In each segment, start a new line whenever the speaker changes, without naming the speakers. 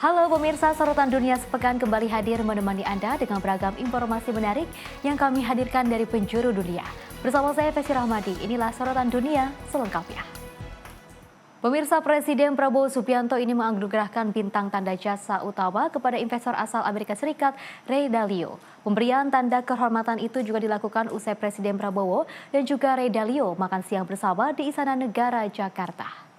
Halo pemirsa, Sorotan Dunia Sepekan kembali hadir menemani Anda dengan beragam informasi menarik yang kami hadirkan dari penjuru dunia. Bersama saya Fesi Rahmadi, inilah Sorotan Dunia selengkapnya. Pemirsa, Presiden Prabowo Subianto ini menganugerahkan bintang tanda jasa utama kepada investor asal Amerika Serikat, Ray Dalio. Pemberian tanda kehormatan itu juga dilakukan usai Presiden Prabowo dan juga Ray Dalio makan siang bersama di Istana Negara, Jakarta.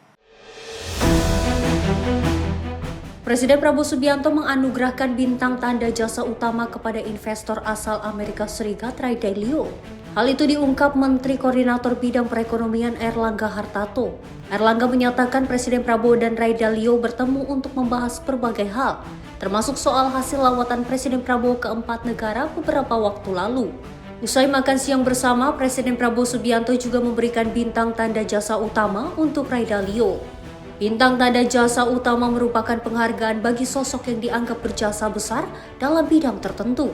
Presiden Prabowo Subianto menganugerahkan bintang tanda jasa utama kepada investor asal Amerika Serikat, Ray Dalio. Hal itu diungkap Menteri Koordinator Bidang Perekonomian Airlangga Hartarto. Airlangga menyatakan Presiden Prabowo dan Ray Dalio bertemu untuk membahas berbagai hal, termasuk soal hasil lawatan Presiden Prabowo ke 4 negara beberapa waktu lalu. Usai makan siang bersama, Presiden Prabowo Subianto juga memberikan bintang tanda jasa utama untuk Ray Dalio. Bintang tanda jasa utama merupakan penghargaan bagi sosok yang dianggap berjasa besar dalam bidang tertentu,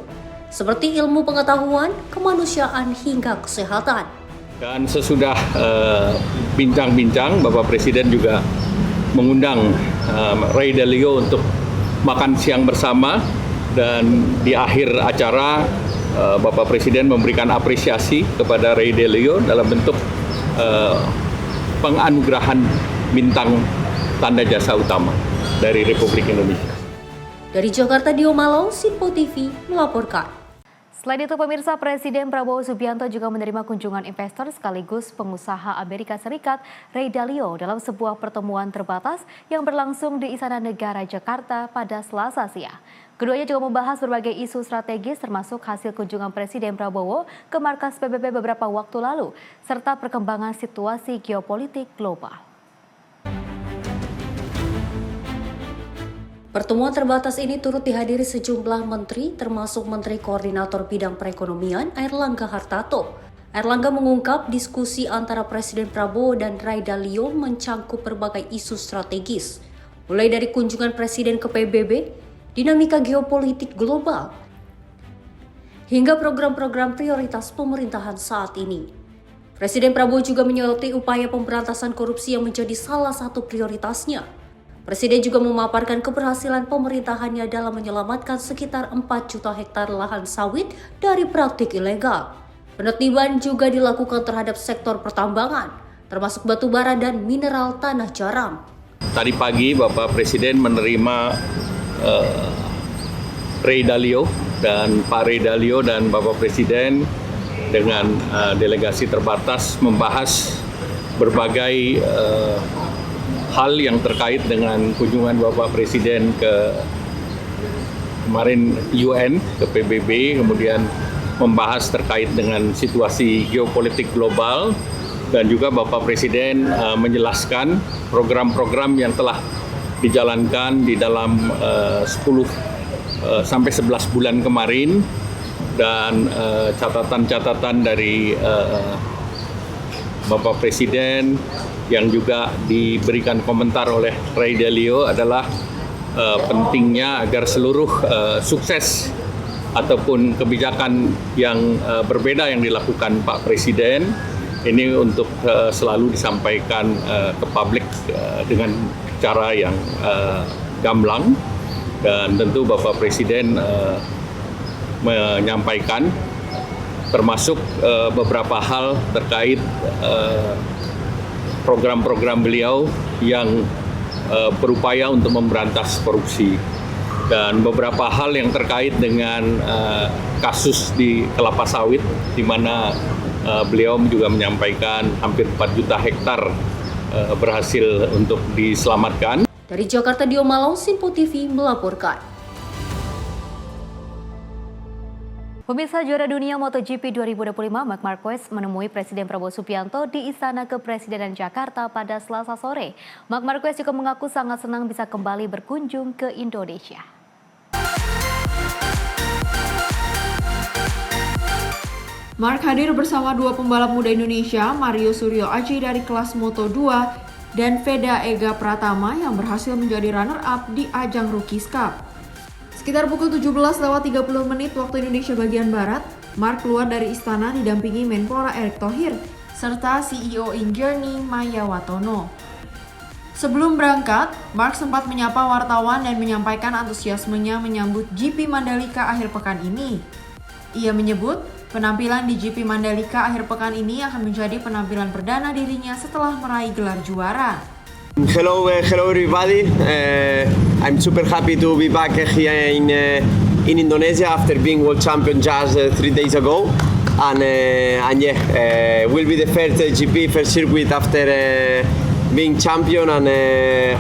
seperti ilmu pengetahuan, kemanusiaan, hingga kesehatan.
Dan sesudah bincang-bincang, Bapak Presiden juga mengundang Ray Dalio untuk makan siang bersama, dan di akhir acara Bapak Presiden memberikan apresiasi kepada Ray Dalio dalam bentuk penganugerahan bintang tanda jasa utama dari Republik Indonesia.
Dari Jakarta, Dio Malo, Sinpo TV melaporkan.
Selain itu, pemirsa, Presiden Prabowo Subianto juga menerima kunjungan investor sekaligus pengusaha Amerika Serikat, Ray Dalio, dalam sebuah pertemuan terbatas yang berlangsung di Istana Negara, Jakarta pada Selasa siang. Keduanya juga membahas berbagai isu strategis termasuk hasil kunjungan Presiden Prabowo ke markas PBB beberapa waktu lalu, serta perkembangan situasi geopolitik global.
Pertemuan terbatas ini turut dihadiri sejumlah menteri, termasuk Menteri Koordinator Bidang Perekonomian Airlangga Hartarto. Airlangga mengungkap diskusi antara Presiden Prabowo dan Ray Dalio mencangkup berbagai isu strategis, mulai dari kunjungan Presiden ke PBB, dinamika geopolitik global, hingga program-program prioritas pemerintahan saat ini. Presiden Prabowo juga menyoroti upaya pemberantasan korupsi yang menjadi salah satu prioritasnya. Presiden juga memaparkan keberhasilan pemerintahannya dalam menyelamatkan sekitar 4 juta hektar lahan sawit dari praktik ilegal. Penertiban juga dilakukan terhadap sektor pertambangan, termasuk batu bara dan mineral tanah jaram.
Tadi pagi Bapak Presiden menerima Ray Dalio, dan Pak Ray Dalio dan Bapak Presiden dengan delegasi terbatas membahas berbagai hal yang terkait dengan kunjungan Bapak Presiden ke kemarin UN, ke PBB, kemudian membahas terkait dengan situasi geopolitik global, dan juga Bapak Presiden menjelaskan program-program yang telah dijalankan di dalam 10 sampai 11 bulan kemarin, dan catatan-catatan dari Bapak Presiden yang juga diberikan komentar oleh Ray Dalio adalah pentingnya agar seluruh sukses ataupun kebijakan yang berbeda yang dilakukan Pak Presiden ini untuk selalu disampaikan ke publik dengan cara yang gamblang, dan tentu Bapak Presiden menyampaikan termasuk beberapa hal terkait program-program beliau yang berupaya untuk memberantas korupsi, dan beberapa hal yang terkait dengan kasus di kelapa sawit, di mana beliau juga menyampaikan hampir 4 juta hektar berhasil untuk diselamatkan.
Dari Jakarta, Dio Malo, Sinpo TV melaporkan.
Pemirsa, juara dunia MotoGP 2025 Marc Marquez menemui Presiden Prabowo Subianto di Istana Kepresidenan Jakarta pada Selasa sore. Marc Marquez juga mengaku sangat senang bisa kembali berkunjung ke Indonesia.
Marc hadir bersama dua pembalap muda Indonesia, Mario Suryo Aji dari kelas Moto2 dan Veda Ega Pratama yang berhasil menjadi runner-up di ajang Rookies Cup. Sekitar pukul 17:30 waktu Indonesia bagian Barat, Marc keluar dari istana didampingi Menpora Erick Thohir serta CEO In Journey Maya Watono. Sebelum berangkat, Mark sempat menyapa wartawan dan menyampaikan antusiasmenya menyambut GP Mandalika akhir pekan ini. Ia menyebut, penampilan di GP Mandalika akhir pekan ini akan menjadi penampilan perdana dirinya setelah meraih gelar juara.
Hello everybody. I'm super happy to be back here in Indonesia after being world champion just 3 days ago, and will be the first GP, first circuit after being champion, and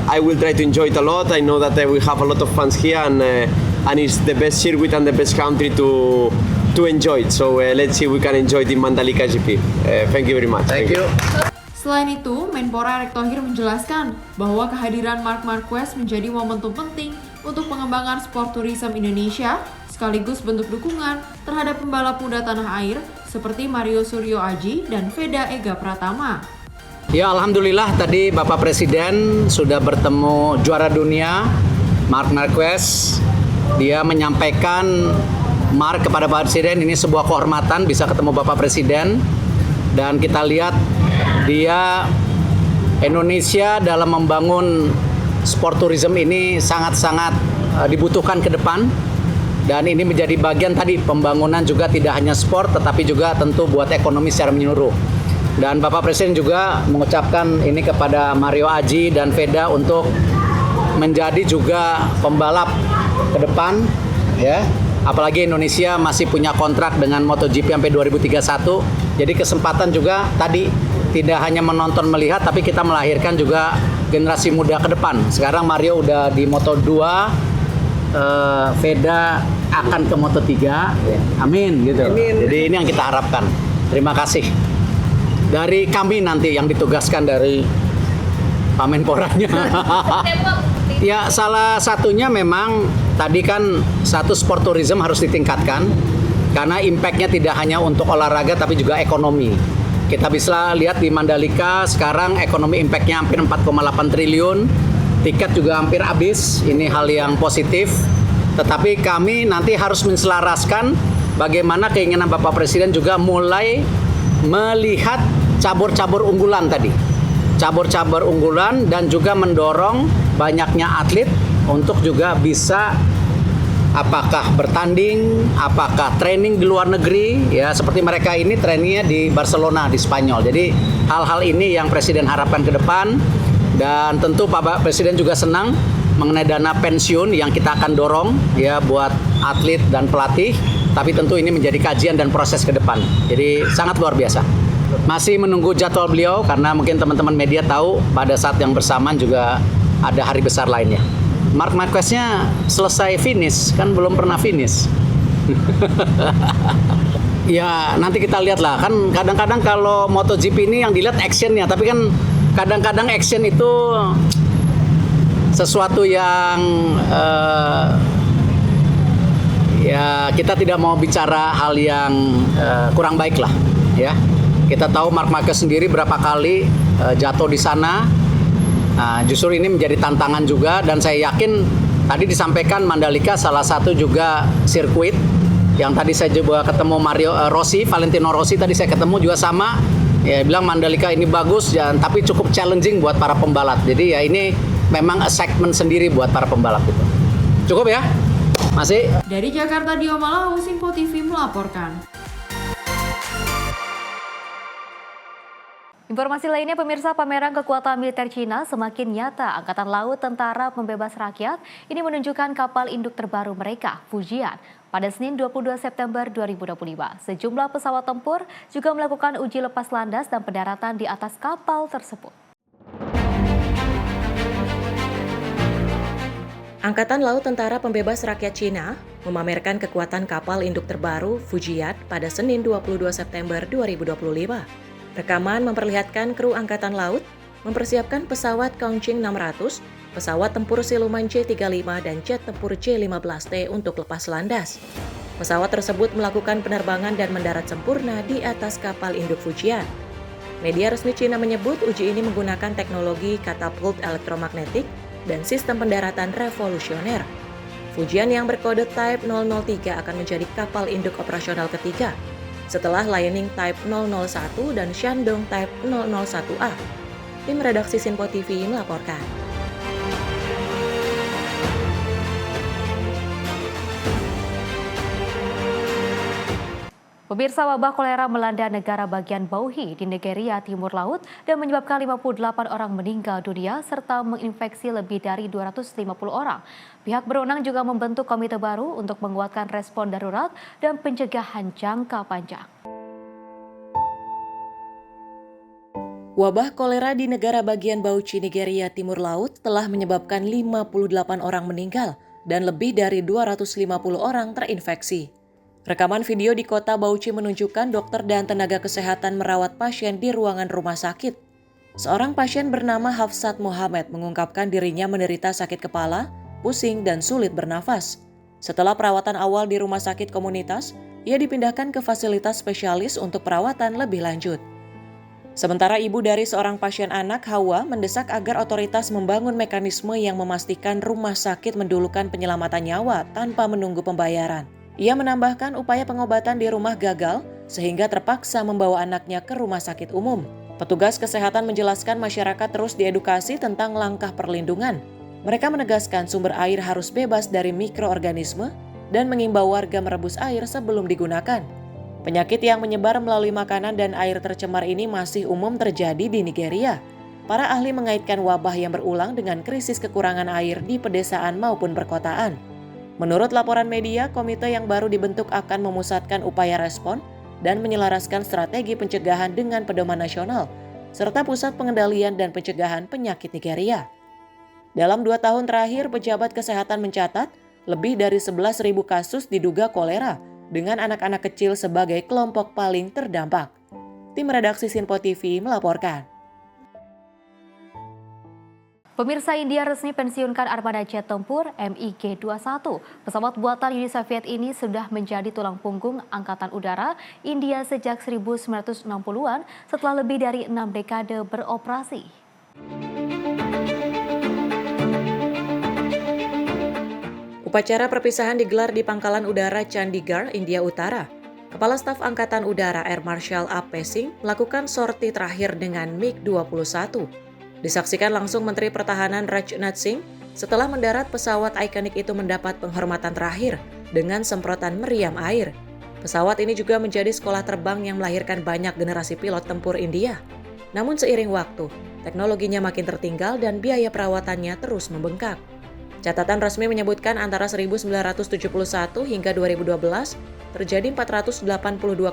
I will try to enjoy it a lot. I know that we have a lot of fans here, and it's the best circuit and the best country to enjoy it. So let's see if we can enjoy the Mandalika GP. Thank you very much.
Thank you.
Selain itu, Menpora Erick Thohir menjelaskan bahwa kehadiran Marc Marquez menjadi momentum penting untuk pengembangan sport tourism Indonesia, sekaligus bentuk dukungan terhadap pembalap muda tanah air seperti Mario Suryo Aji dan Veda Ega Pratama.
Ya, alhamdulillah tadi Bapak Presiden sudah bertemu juara dunia Marc Marquez. Dia menyampaikan Marc kepada Bapak Presiden, ini sebuah kehormatan bisa ketemu Bapak Presiden. Dan kita lihat dia Indonesia dalam membangun sport tourism ini sangat-sangat dibutuhkan ke depan. Dan ini menjadi bagian tadi pembangunan juga tidak hanya sport tetapi juga tentu buat ekonomi secara menyeluruh. Dan Bapak Presiden juga mengucapkan ini kepada Mario Aji dan Veda untuk menjadi juga pembalap ke depan, ya. Apalagi Indonesia masih punya kontrak dengan MotoGP sampai 2031. Jadi kesempatan juga tadi tidak hanya menonton melihat, tapi kita melahirkan juga generasi muda ke depan. Sekarang Mario udah di Moto2, Veda akan ke Moto3. Amin gitu. Amin. Jadi ini yang kita harapkan. Terima kasih. Dari kami nanti yang ditugaskan dari Pak Menporanya. Ya, salah satunya memang tadi kan satu sport tourism harus ditingkatkan karena impact-nya tidak hanya untuk olahraga tapi juga ekonomi. Kita bisa lihat di Mandalika sekarang ekonomi impact-nya hampir 4,8 triliun. Tiket juga hampir habis. Ini hal yang positif. Tetapi kami nanti harus menselaraskan bagaimana keinginan Bapak Presiden juga mulai melihat cabur-cabur unggulan tadi. Cabur-cabur unggulan dan juga mendorong banyaknya atlet untuk juga bisa apakah bertanding, apakah training di luar negeri, ya seperti mereka ini trainingnya di Barcelona, di Spanyol. Jadi hal-hal ini yang Presiden harapkan ke depan dan tentu Pak Presiden juga senang mengenai dana pensiun yang kita akan dorong ya buat atlet dan pelatih, tapi tentu ini menjadi kajian dan proses ke depan. Jadi sangat luar biasa. Masih menunggu jadwal beliau karena mungkin teman-teman media tahu pada saat yang bersamaan juga ada hari besar lainnya. Marc Marquez-nya selesai finish, kan belum pernah finish. Ya nanti kita lihat lah, kan kadang-kadang kalau MotoGP ini yang dilihat actionnya, tapi kan kadang-kadang action itu sesuatu yang ya kita tidak mau bicara hal yang kurang baik lah, ya. Kita tahu Marc Marquez sendiri berapa kali jatuh di sana. Nah, justru ini menjadi tantangan juga dan saya yakin tadi disampaikan Mandalika salah satu juga sirkuit yang tadi saya juga ketemu Valentino Rossi tadi saya ketemu juga sama. Ya bilang Mandalika ini bagus dan tapi cukup challenging buat para pembalap. Jadi ya ini memang segmen sendiri buat para pembalap itu. Cukup ya? Masih?
Dari Jakarta, Dio Malau, Simpo TV melaporkan.
Informasi lainnya, pemirsa, pameran kekuatan militer Cina semakin nyata. Angkatan Laut Tentara Pembebas Rakyat ini menunjukkan kapal induk terbaru mereka, Fujian. Pada Senin 22 September 2025, sejumlah pesawat tempur juga melakukan uji lepas landas dan pendaratan di atas kapal tersebut.
Angkatan Laut Tentara Pembebas Rakyat Cina memamerkan kekuatan kapal induk terbaru Fujian pada Senin 22 September 2025. Rekaman memperlihatkan kru Angkatan Laut mempersiapkan pesawat Chongqing 600, pesawat tempur siluman C-35 dan jet tempur C-15T untuk lepas landas. Pesawat tersebut melakukan penerbangan dan mendarat sempurna di atas kapal induk Fujian. Media resmi Cina menyebut uji ini menggunakan teknologi katapult elektromagnetik dan sistem pendaratan revolusioner. Fujian yang berkode Type 003 akan menjadi kapal induk operasional ketiga, setelah Liaoning Type 001 dan Shandong Type 001A. Tim redaksi Sinpo TV melaporkan.
Pemirsa, wabah kolera melanda negara bagian Bauhi di Nigeria Timur Laut dan menyebabkan 58 orang meninggal dunia serta menginfeksi lebih dari 250 orang. Pihak berwenang juga membentuk komite baru untuk menguatkan respon darurat dan pencegahan jangka panjang.
Wabah kolera di negara bagian Bauchi, Nigeria Timur Laut telah menyebabkan 58 orang meninggal dan lebih dari 250 orang terinfeksi. Rekaman video di kota Bauchi menunjukkan dokter dan tenaga kesehatan merawat pasien di ruangan rumah sakit. Seorang pasien bernama Hafsat Muhammad mengungkapkan dirinya menderita sakit kepala, pusing, dan sulit bernafas. Setelah perawatan awal di rumah sakit komunitas, ia dipindahkan ke fasilitas spesialis untuk perawatan lebih lanjut. Sementara ibu dari seorang pasien anak, Hawa, mendesak agar otoritas membangun mekanisme yang memastikan rumah sakit mendulukan penyelamatan nyawa tanpa menunggu pembayaran. Ia menambahkan upaya pengobatan di rumah gagal sehingga terpaksa membawa anaknya ke rumah sakit umum. Petugas kesehatan menjelaskan masyarakat terus diedukasi tentang langkah perlindungan. Mereka menegaskan sumber air harus bebas dari mikroorganisme dan mengimbau warga merebus air sebelum digunakan. Penyakit yang menyebar melalui makanan dan air tercemar ini masih umum terjadi di Nigeria. Para ahli mengaitkan wabah yang berulang dengan krisis kekurangan air di pedesaan maupun perkotaan. Menurut laporan media, komite yang baru dibentuk akan memusatkan upaya respon dan menyelaraskan strategi pencegahan dengan pedoman nasional, serta pusat pengendalian dan pencegahan penyakit Nigeria. Dalam 2 tahun terakhir, pejabat kesehatan mencatat lebih dari 11.000 kasus diduga kolera, dengan anak-anak kecil sebagai kelompok paling terdampak. Tim redaksi Sinpo TV melaporkan.
Pemirsa, India resmi pensiunkan armada jet tempur MiG-21. Pesawat buatan Uni Soviet ini sudah menjadi tulang punggung Angkatan Udara India sejak 1960-an setelah lebih dari 6 dekade beroperasi.
Upacara perpisahan digelar di Pangkalan Udara Chandigarh, India Utara. Kepala Staf Angkatan Udara Air Marshal A.P. Singh melakukan sorti terakhir dengan MiG-21. Disaksikan langsung Menteri Pertahanan Rajnath Singh setelah mendarat pesawat ikonik itu mendapat penghormatan terakhir dengan semprotan meriam air. Pesawat ini juga menjadi sekolah terbang yang melahirkan banyak generasi pilot tempur India. Namun seiring waktu, teknologinya makin tertinggal dan biaya perawatannya terus membengkak. Catatan resmi menyebutkan antara 1971 hingga 2012 terjadi 482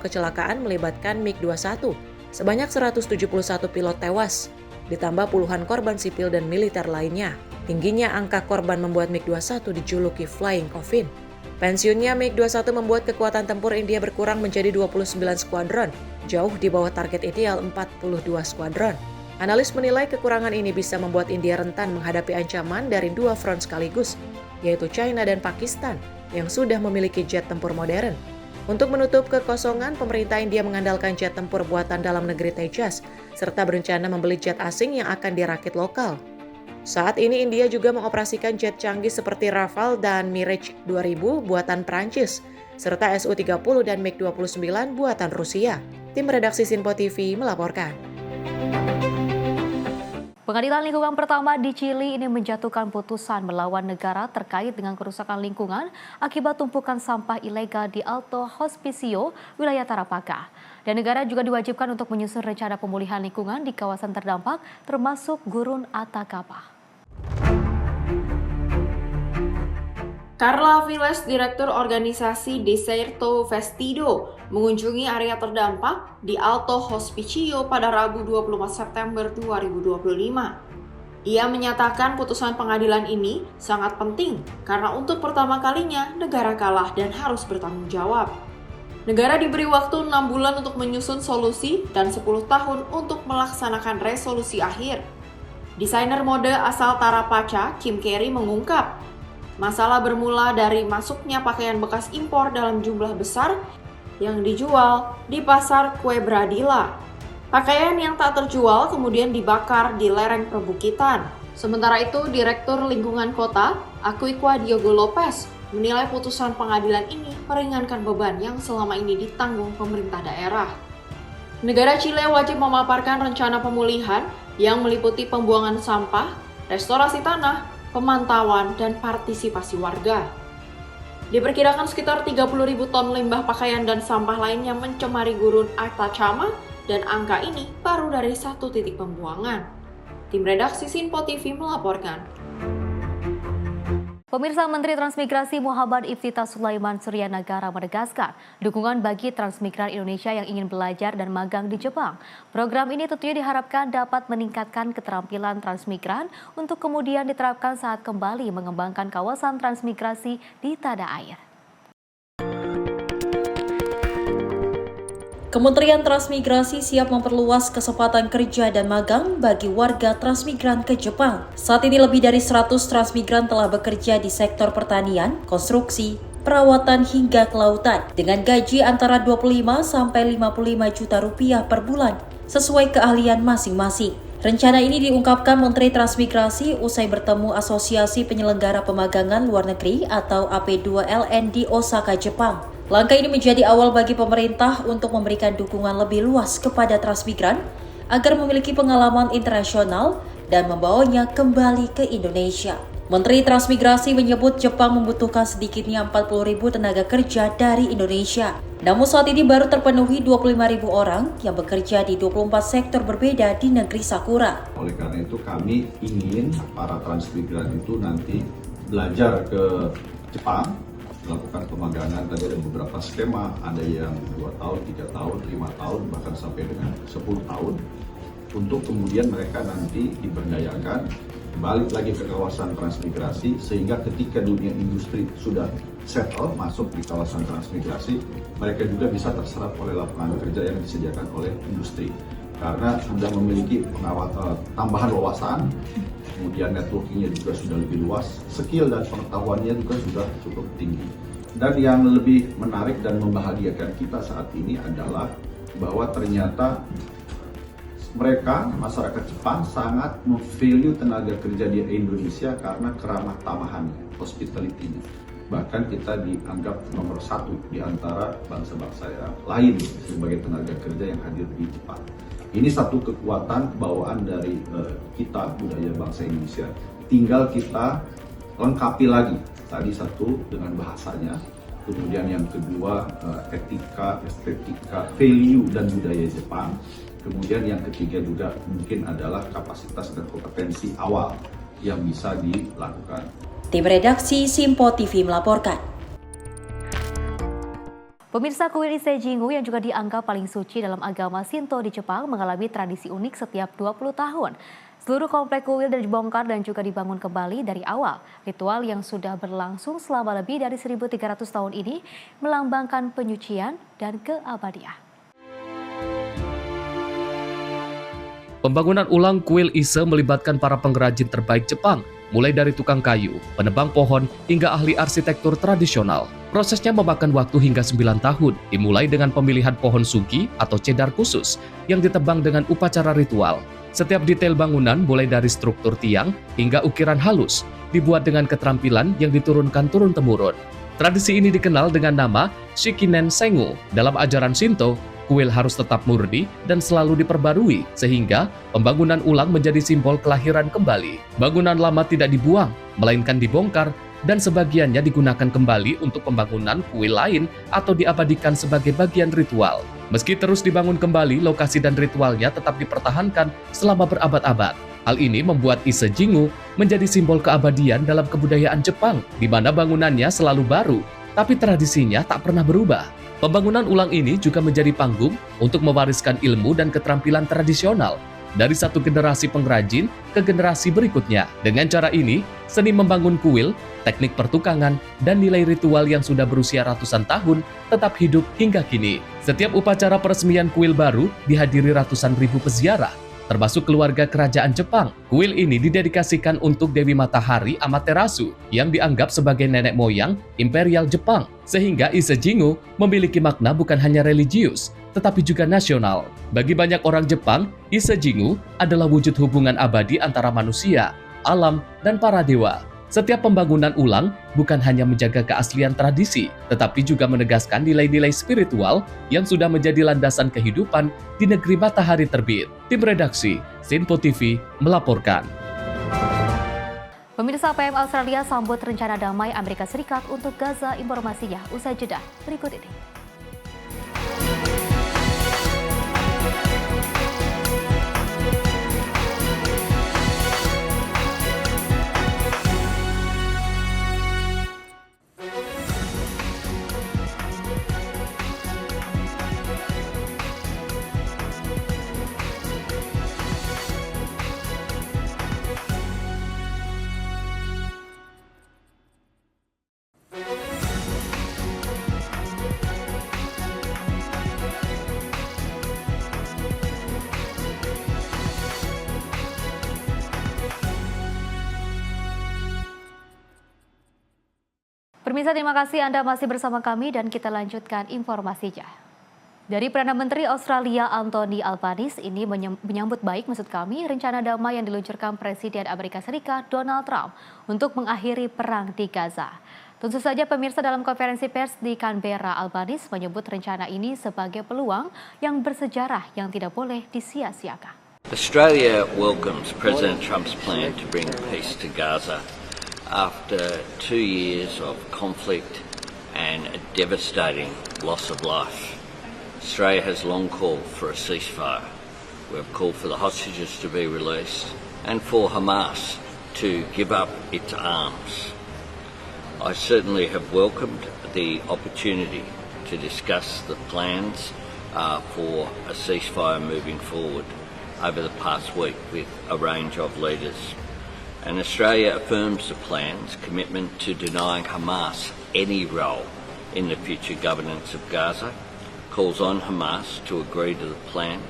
kecelakaan melibatkan MiG-21, sebanyak 171 pilot tewas, ditambah puluhan korban sipil dan militer lainnya. Tingginya angka korban membuat MiG-21 dijuluki Flying Coffin. Pensiunnya MiG-21 membuat kekuatan tempur India berkurang menjadi 29 skuadron, jauh di bawah target ideal 42 skuadron. Analis menilai kekurangan ini bisa membuat India rentan menghadapi ancaman dari 2 front sekaligus, yaitu China dan Pakistan, yang sudah memiliki jet tempur modern. Untuk menutup kekosongan, pemerintah India mengandalkan jet tempur buatan dalam negeri Tejas, serta berencana membeli jet asing yang akan dirakit lokal. Saat ini India juga mengoperasikan jet canggih seperti Rafale dan Mirage 2000 buatan Prancis, serta Su-30 dan MiG-29 buatan Rusia. Tim redaksi Sinpo TV melaporkan.
Pengadilan lingkungan pertama di Chili ini menjatuhkan putusan melawan negara terkait dengan kerusakan lingkungan akibat tumpukan sampah ilegal di Alto Hospicio, wilayah Tarapacá. Dan negara juga diwajibkan untuk menyusun rencana pemulihan lingkungan di kawasan terdampak, termasuk Gurun Atacama.
Carla Viles, Direktur Organisasi Deserto Vestido, mengunjungi area terdampak di Alto Hospicio pada Rabu 24 September 2025. Ia menyatakan putusan pengadilan ini sangat penting karena untuk pertama kalinya negara kalah dan harus bertanggung jawab. Negara diberi waktu 6 bulan untuk menyusun solusi dan 10 tahun untuk melaksanakan resolusi akhir. Desainer mode asal Tarapacá, Kim Carey, mengungkap, masalah bermula dari masuknya pakaian bekas impor dalam jumlah besar yang dijual di pasar Quebradilla. Pakaian yang tak terjual kemudian dibakar di lereng perbukitan. Sementara itu, Direktur Lingkungan Kota, Aquiqua Diogo Lopez, menilai putusan pengadilan ini meringankan beban yang selama ini ditanggung pemerintah daerah. Negara Chile wajib memaparkan rencana pemulihan yang meliputi pembuangan sampah, restorasi tanah, pemantauan, dan partisipasi warga. Diperkirakan sekitar 30.000 ton limbah pakaian dan sampah lainnya mencemari gurun Artachama, dan angka ini baru dari satu titik pembuangan. Tim redaksi Sinpo TV melaporkan.
Pemirsa, Menteri Transmigrasi Muhammad Iftithar Sulaiman Suryanagara menegaskan dukungan bagi transmigran Indonesia yang ingin belajar dan magang di Jepang. Program ini tentunya diharapkan dapat meningkatkan keterampilan transmigran untuk kemudian diterapkan saat kembali mengembangkan kawasan transmigrasi di tanah air.
Kementerian Transmigrasi siap memperluas kesempatan kerja dan magang bagi warga transmigran ke Jepang. Saat ini lebih dari 100 transmigran telah bekerja di sektor pertanian, konstruksi, perawatan hingga kelautan dengan gaji antara 25 sampai 55 juta rupiah per bulan sesuai keahlian masing-masing. Rencana ini diungkapkan Menteri Transmigrasi usai bertemu Asosiasi Penyelenggara Pemagangan Luar Negeri atau AP2LN di Osaka, Jepang. Langkah ini menjadi awal bagi pemerintah untuk memberikan dukungan lebih luas kepada transmigran agar memiliki pengalaman internasional dan membawanya kembali ke Indonesia. Menteri Transmigrasi menyebut Jepang membutuhkan sedikitnya 40.000 tenaga kerja dari Indonesia. Namun saat ini baru terpenuhi 25.000 orang yang bekerja di 24 sektor berbeda di negeri Sakura.
Oleh karena itu kami ingin para transmigran itu nanti belajar ke Jepang, melakukan pemagangan. Tadi ada beberapa skema, ada yang 2 tahun, 3 tahun, 5 tahun, bahkan sampai dengan 10 tahun. Untuk kemudian mereka nanti diberdayakan, balik lagi ke kawasan transmigrasi, sehingga ketika dunia industri sudah settle, masuk di kawasan transmigrasi, mereka juga bisa terserap oleh lapangan kerja yang disediakan oleh industri. Karena sudah memiliki tambahan wawasan, kemudian networkingnya juga sudah lebih luas, skill dan pengetahuannya juga sudah cukup tinggi. Dan yang lebih menarik dan membahagiakan kita saat ini adalah bahwa ternyata mereka, masyarakat Jepang, sangat memvalue tenaga kerja di Indonesia karena keramah tamahannya, hospitality-nya. Bahkan kita dianggap nomor 1 di antara bangsa-bangsa yang lain sebagai tenaga kerja yang hadir di Jepang. Ini satu kekuatan bawaan dari kita, budaya bangsa Indonesia. Tinggal kita lengkapi lagi. Tadi satu dengan bahasanya, kemudian yang kedua etika, estetika, value dan budaya Jepang. Kemudian yang ketiga juga mungkin adalah kapasitas dan kompetensi awal yang bisa dilakukan.
Tim redaksi Sinpo TV melaporkan.
Pemirsa, kuil Ise Jingu yang juga dianggap paling suci dalam agama Shinto di Jepang mengalami tradisi unik setiap 20 tahun. Seluruh komplek kuil dibongkar dan juga dibangun kembali dari awal. Ritual yang sudah berlangsung selama lebih dari 1.300 tahun ini melambangkan penyucian dan keabadian.
Pembangunan ulang kuil Ise melibatkan para pengrajin terbaik Jepang, mulai dari tukang kayu, penebang pohon, hingga ahli arsitektur tradisional. Prosesnya memakan waktu hingga 9 tahun, dimulai dengan pemilihan pohon sugi atau cedar khusus yang ditebang dengan upacara ritual. Setiap detail bangunan, mulai dari struktur tiang hingga ukiran halus, dibuat dengan keterampilan yang diturunkan turun-temurun. Tradisi ini dikenal dengan nama Shikinen Sengu. Dalam ajaran Shinto, kuil harus tetap murni dan selalu diperbarui, sehingga pembangunan ulang menjadi simbol kelahiran kembali. Bangunan lama tidak dibuang, melainkan dibongkar, dan sebagiannya digunakan kembali untuk pembangunan kuil lain atau diabadikan sebagai bagian ritual. Meski terus dibangun kembali, lokasi dan ritualnya tetap dipertahankan selama berabad-abad. Hal ini membuat Ise Jingu menjadi simbol keabadian dalam kebudayaan Jepang, di mana bangunannya selalu baru, tapi tradisinya tak pernah berubah. Pembangunan ulang ini juga menjadi panggung untuk mewariskan ilmu dan keterampilan tradisional dari satu generasi pengrajin ke generasi berikutnya. Dengan cara ini, seni membangun kuil, teknik pertukangan, dan nilai ritual yang sudah berusia ratusan tahun tetap hidup hingga kini. Setiap upacara peresmian kuil baru dihadiri ratusan ribu peziarah, termasuk keluarga kerajaan Jepang. Kuil ini didedikasikan untuk Dewi Matahari Amaterasu yang dianggap sebagai nenek moyang Imperial Jepang, sehingga Ise Jingu memiliki makna bukan hanya religius, tetapi juga nasional. Bagi banyak orang Jepang, Ise Jingu adalah wujud hubungan abadi antara manusia, alam, dan para dewa. Setiap pembangunan ulang bukan hanya menjaga keaslian tradisi, tetapi juga menegaskan nilai-nilai spiritual yang sudah menjadi landasan kehidupan di negeri matahari terbit. Tim redaksi Sinpo TV melaporkan.
Pemirsa, PM Australia sambut rencana damai Amerika Serikat untuk Gaza. Informasinya usai jeda berikut ini. Pemirsa, terima kasih Anda masih bersama kami dan kita lanjutkan informasinya. Dari Perdana Menteri Australia Anthony Albanese ini menyambut baik rencana damai yang diluncurkan Presiden Amerika Serikat Donald Trump untuk mengakhiri perang di Gaza. Tentu saja pemirsa, dalam konferensi pers di Canberra, Albanese menyebut rencana ini sebagai peluang yang bersejarah yang tidak boleh disia-siakan.
Australia welcomes President Trump's plan to bring peace to Gaza. After 2 years of conflict and a devastating loss of life, Australia has long called for a ceasefire. We have called for the hostages to be released and for Hamas to give up its arms. I certainly have welcomed the opportunity to discuss the plans for a ceasefire moving forward over the past week with a range of leaders. And Australia affirms the plan's commitment to denying Hamas any role in the future governance of Gaza, calls on Hamas to agree to the plan,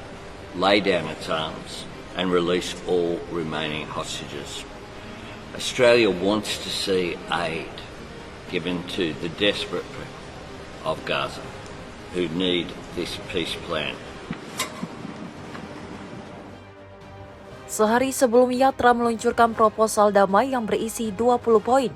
lay down its arms and release all remaining hostages. Australia wants to see aid given to the desperate people of Gaza who need this peace plan.
Sehari sebelumnya, Trump meluncurkan proposal damai yang berisi 20 poin.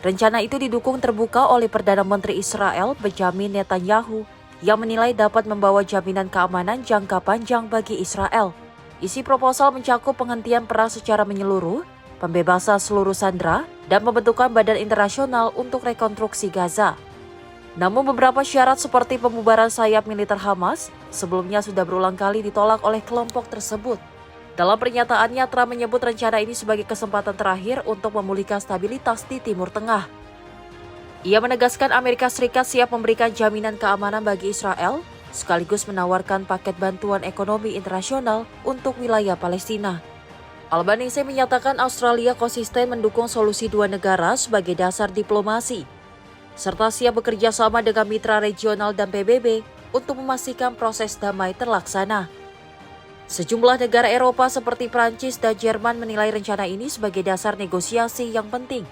Rencana itu didukung terbuka oleh Perdana Menteri Israel Benjamin Netanyahu yang menilai dapat membawa jaminan keamanan jangka panjang bagi Israel. Isi proposal mencakup penghentian perang secara menyeluruh, pembebasan seluruh sandera, dan pembentukan badan internasional untuk rekonstruksi Gaza. Namun beberapa syarat seperti pembubaran sayap militer Hamas sebelumnya sudah berulang kali ditolak oleh kelompok tersebut. Dalam pernyataannya, Trump menyebut rencana ini sebagai kesempatan terakhir untuk memulihkan stabilitas di Timur Tengah. Ia menegaskan Amerika Serikat siap memberikan jaminan keamanan bagi Israel, sekaligus menawarkan paket bantuan ekonomi internasional untuk wilayah Palestina. Albanese menyatakan Australia konsisten mendukung solusi dua negara sebagai dasar diplomasi, serta siap bekerja sama dengan mitra regional dan PBB untuk memastikan proses damai terlaksana. Sejumlah negara Eropa seperti Prancis dan Jerman menilai rencana ini sebagai dasar negosiasi yang penting.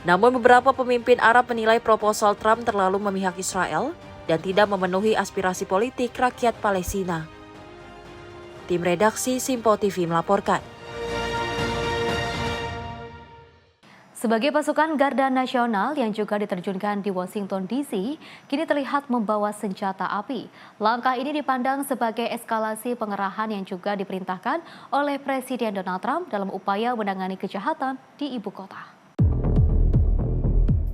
Namun beberapa pemimpin Arab menilai proposal Trump terlalu memihak Israel dan tidak memenuhi aspirasi politik rakyat Palestina. Tim redaksi Sinpo TV melaporkan.
Sebagai pasukan Garda Nasional yang juga diterjunkan di Washington DC, kini terlihat membawa senjata api. Langkah ini dipandang sebagai eskalasi pengerahan yang juga diperintahkan oleh Presiden Donald Trump dalam upaya menangani kejahatan di ibu kota.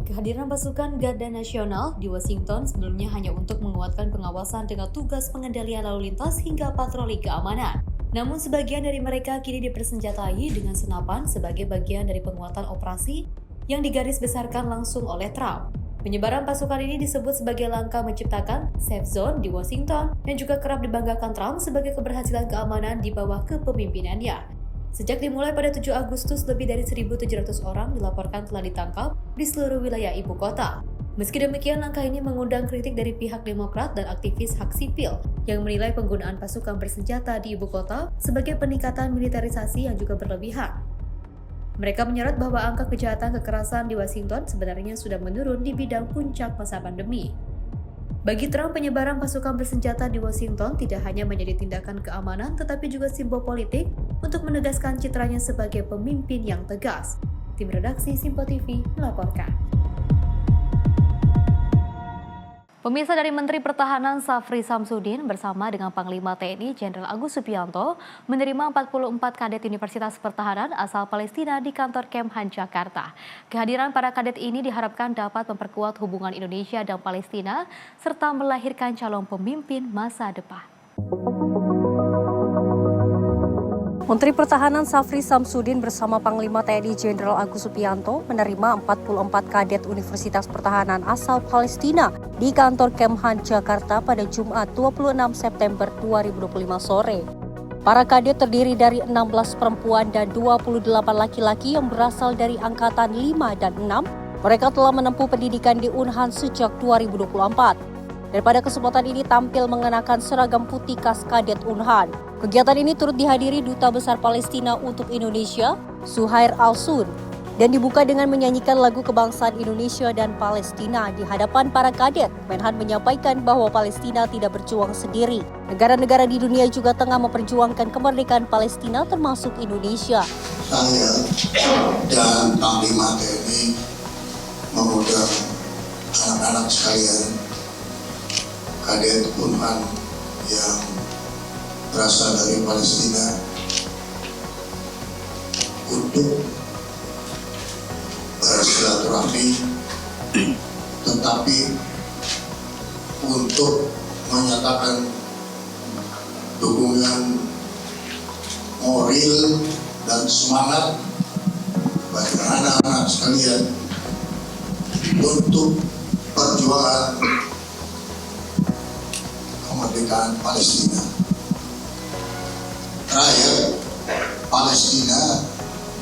Kehadiran pasukan Garda Nasional di Washington sebelumnya hanya untuk menguatkan pengawasan dengan tugas pengendalian lalu lintas hingga patroli keamanan. Namun sebagian dari mereka kini dipersenjatai dengan senapan sebagai bagian dari penguatan operasi yang digarisbesarkan langsung oleh Trump. Penyebaran pasukan ini disebut sebagai langkah menciptakan safe zone di Washington dan juga kerap dibanggakan Trump sebagai keberhasilan keamanan di bawah kepemimpinannya. Sejak dimulai pada 7 Agustus, lebih dari 1.700 orang dilaporkan telah ditangkap di seluruh wilayah ibu kota. Meski demikian, langkah ini mengundang kritik dari pihak Demokrat dan aktivis hak sipil yang menilai penggunaan pasukan bersenjata di ibu kota sebagai peningkatan militerisasi yang juga berlebihan. Mereka menyorot bahwa angka kejahatan kekerasan di Washington sebenarnya sudah menurun di bidang puncak masa pandemi. Bagi Trump, penyebaran pasukan bersenjata di Washington tidak hanya menjadi tindakan keamanan, tetapi juga simbol politik untuk menegaskan citranya sebagai pemimpin yang tegas. Tim redaksi Simpo TV melaporkan. Pemirsa, dari Menteri Pertahanan Safri Samsudin bersama dengan Panglima TNI Jenderal Agus Subianto menerima 44 kadet Universitas Pertahanan asal Palestina di kantor Kemhan Jakarta. Kehadiran para kadet ini diharapkan dapat memperkuat hubungan Indonesia dan Palestina serta melahirkan calon pemimpin masa depan.
Menteri Pertahanan Safri Samsudin bersama Panglima TNI Jenderal Agus Subianto menerima 44 kadet Universitas Pertahanan asal Palestina di kantor Kemhan Jakarta pada Jumat 26 September 2025 sore. Para kadet terdiri dari 16 perempuan dan 28 laki-laki yang berasal dari Angkatan 5 dan 6. Mereka telah menempuh pendidikan di Unhan sejak 2024. Dan pada kesempatan ini tampil mengenakan seragam putih khas kadet Unhan. Kegiatan ini turut dihadiri Duta Besar Palestina untuk Indonesia, Suhair Al-Sun, dan dibuka dengan menyanyikan lagu kebangsaan Indonesia dan Palestina di hadapan para kadet. Menhan menyampaikan bahwa Palestina tidak berjuang sendiri. Negara-negara di dunia juga tengah memperjuangkan kemerdekaan Palestina termasuk Indonesia.
Saya dan Panglima TNI mengundang anak-anak sekalian kadet Unhan yang berasal dari Palestina untuk bersilaturahmi, tetapi untuk menyatakan dukungan moral dan semangat bagi anak-anak sekalian untuk perjuangan kemerdekaan Palestina. Rakyat Palestina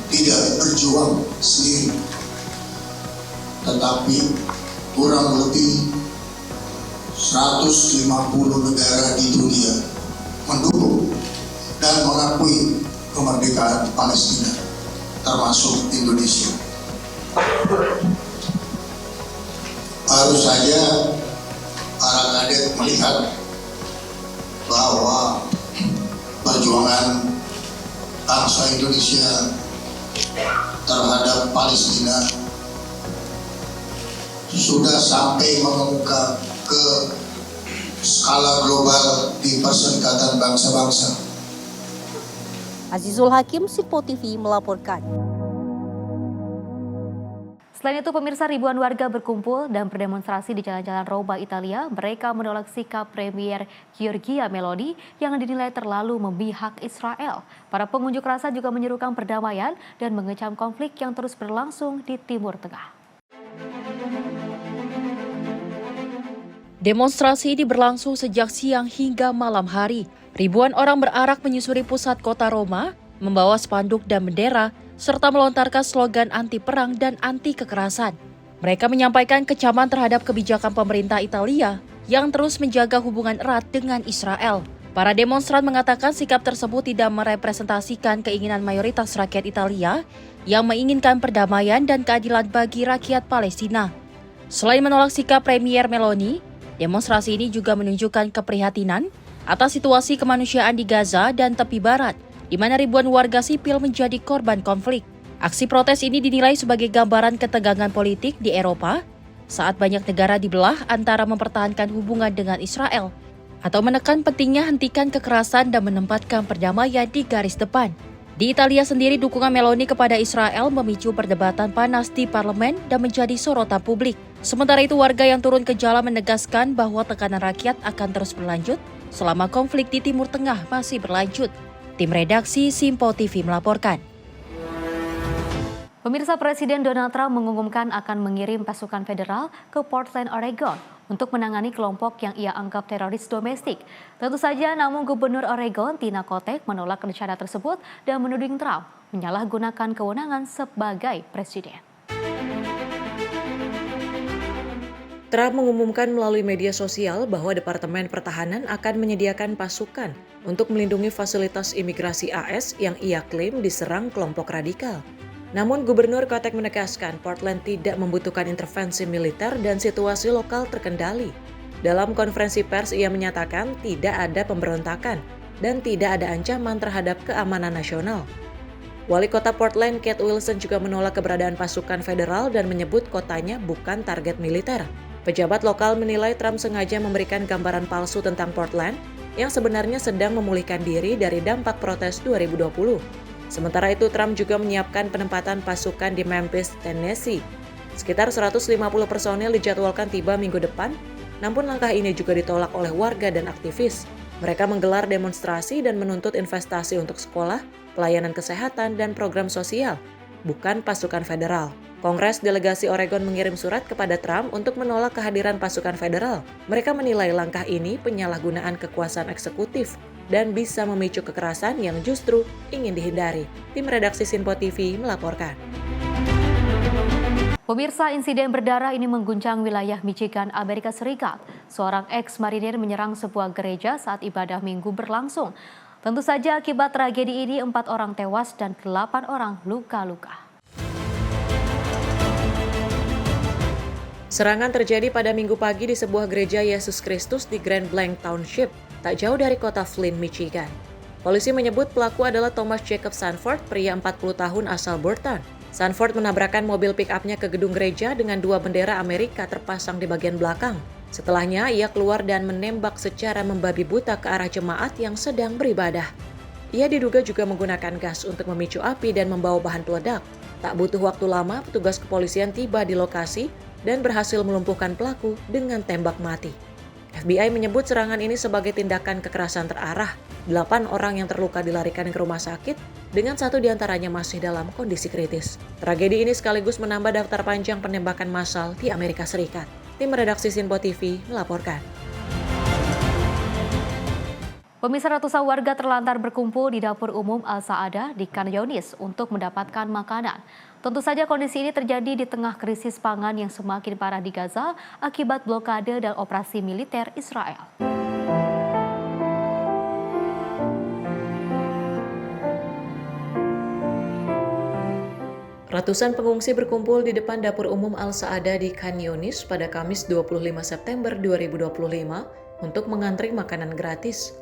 tidak berjuang sendiri, tetapi kurang lebih 150 negara di dunia mendukung dan mengakui kemerdekaan Palestina, termasuk Indonesia. Baru saja para kadet melihat bahwa perjuangan bangsa Indonesia terhadap Palestina sudah sampai mengemuka ke skala global di Perserikatan Bangsa-Bangsa.
Azizul Hakim, Simpo TV melaporkan.
Selain itu, pemirsa, ribuan warga berkumpul dan berdemonstrasi di jalan-jalan Roma, Italia. Mereka menolak sikap Premier Giorgia Meloni yang dinilai terlalu memihak Israel. Para pengunjuk rasa juga menyerukan perdamaian dan mengecam konflik yang terus berlangsung di Timur Tengah.
Demonstrasi ini berlangsung sejak siang hingga malam hari. Ribuan orang berarak menyusuri pusat kota Roma, membawa spanduk dan bendera, serta melontarkan slogan anti perang dan anti kekerasan. Mereka menyampaikan kecaman terhadap kebijakan pemerintah Italia yang terus menjaga hubungan erat dengan Israel. Para demonstran mengatakan sikap tersebut tidak merepresentasikan keinginan mayoritas rakyat Italia yang menginginkan perdamaian dan keadilan bagi rakyat Palestina. Selain menolak sikap Premier Meloni, demonstrasi ini juga menunjukkan keprihatinan atas situasi kemanusiaan di Gaza dan tepi barat, di mana ribuan warga sipil menjadi korban konflik. Aksi protes ini dinilai sebagai gambaran ketegangan politik di Eropa saat banyak negara dibelah antara mempertahankan hubungan dengan Israel atau menekan pentingnya hentikan kekerasan dan menempatkan perdamaian di garis depan. Di Italia sendiri, dukungan Meloni kepada Israel memicu perdebatan panas di parlemen dan menjadi sorotan publik. Sementara itu, warga yang turun ke jalan menegaskan bahwa tekanan rakyat akan terus berlanjut selama konflik di Timur Tengah masih berlanjut. Tim redaksi Simpo TV melaporkan.
Pemirsa, Presiden Donald Trump mengumumkan akan mengirim pasukan federal ke Portland, Oregon untuk menangani kelompok yang ia anggap teroris domestik. Tentu saja, namun Gubernur Oregon Tina Kotek menolak rencana tersebut dan menuding Trump menyalahgunakan kewenangan sebagai presiden.
Trump mengumumkan melalui media sosial bahwa Departemen Pertahanan akan menyediakan pasukan untuk melindungi fasilitas imigrasi AS yang ia klaim diserang kelompok radikal. Namun Gubernur Kotek menegaskan Portland tidak membutuhkan intervensi militer dan situasi lokal terkendali. Dalam konferensi pers ia menyatakan tidak ada pemberontakan dan tidak ada ancaman terhadap keamanan nasional. Wali Kota Portland, Kate Wilson, juga menolak keberadaan pasukan federal dan menyebut kotanya bukan target militer. Pejabat lokal menilai Trump sengaja memberikan gambaran palsu tentang Portland yang sebenarnya sedang memulihkan diri dari dampak protes 2020. Sementara itu, Trump juga menyiapkan penempatan pasukan di Memphis, Tennessee. Sekitar 150 personel dijadwalkan tiba minggu depan, namun langkah ini juga ditolak oleh warga dan aktivis. Mereka menggelar demonstrasi dan menuntut investasi untuk sekolah, pelayanan kesehatan, dan program sosial, bukan pasukan federal. Kongres Delegasi Oregon mengirim surat kepada Trump untuk menolak kehadiran pasukan federal. Mereka menilai langkah ini penyalahgunaan kekuasaan eksekutif dan bisa memicu kekerasan yang justru ingin dihindari. Tim redaksi Sinpo TV melaporkan.
Pemirsa, insiden berdarah ini mengguncang wilayah Michigan, Amerika Serikat. Seorang ex-marinir menyerang sebuah gereja saat ibadah minggu berlangsung. Tentu saja akibat tragedi ini 4 orang tewas dan 8 orang luka-luka.
Serangan terjadi pada Minggu pagi di sebuah gereja Yesus Kristus di Grand Blanc Township, tak jauh dari kota Flint, Michigan. Polisi menyebut pelaku adalah Thomas Jacob Sanford, pria 40 tahun asal Burton. Sanford menabrakkan mobil pick-up-nya ke gedung gereja dengan 2 bendera Amerika terpasang di bagian belakang. Setelahnya, ia keluar dan menembak secara membabi buta ke arah jemaat yang sedang beribadah. Ia diduga juga menggunakan gas untuk memicu api dan membawa bahan peledak. Tak butuh waktu lama, petugas kepolisian tiba di lokasi dan berhasil melumpuhkan pelaku dengan tembak mati. FBI menyebut serangan ini sebagai tindakan kekerasan terarah. 8 orang yang terluka dilarikan ke rumah sakit, dengan 1 diantaranya masih dalam kondisi kritis. Tragedi ini sekaligus menambah daftar panjang penembakan massal di Amerika Serikat. Tim redaksi Sinpo TV melaporkan.
Pemirsa, ratusan warga terlantar berkumpul di dapur umum Al-Saada di Khan Younis untuk mendapatkan makanan. Tentu saja kondisi ini terjadi di tengah krisis pangan yang semakin parah di Gaza akibat blokade dan operasi militer Israel.
Ratusan pengungsi berkumpul di depan dapur umum Al-Saada di Khan Younis pada Kamis 25 September 2025 untuk mengantri makanan gratis.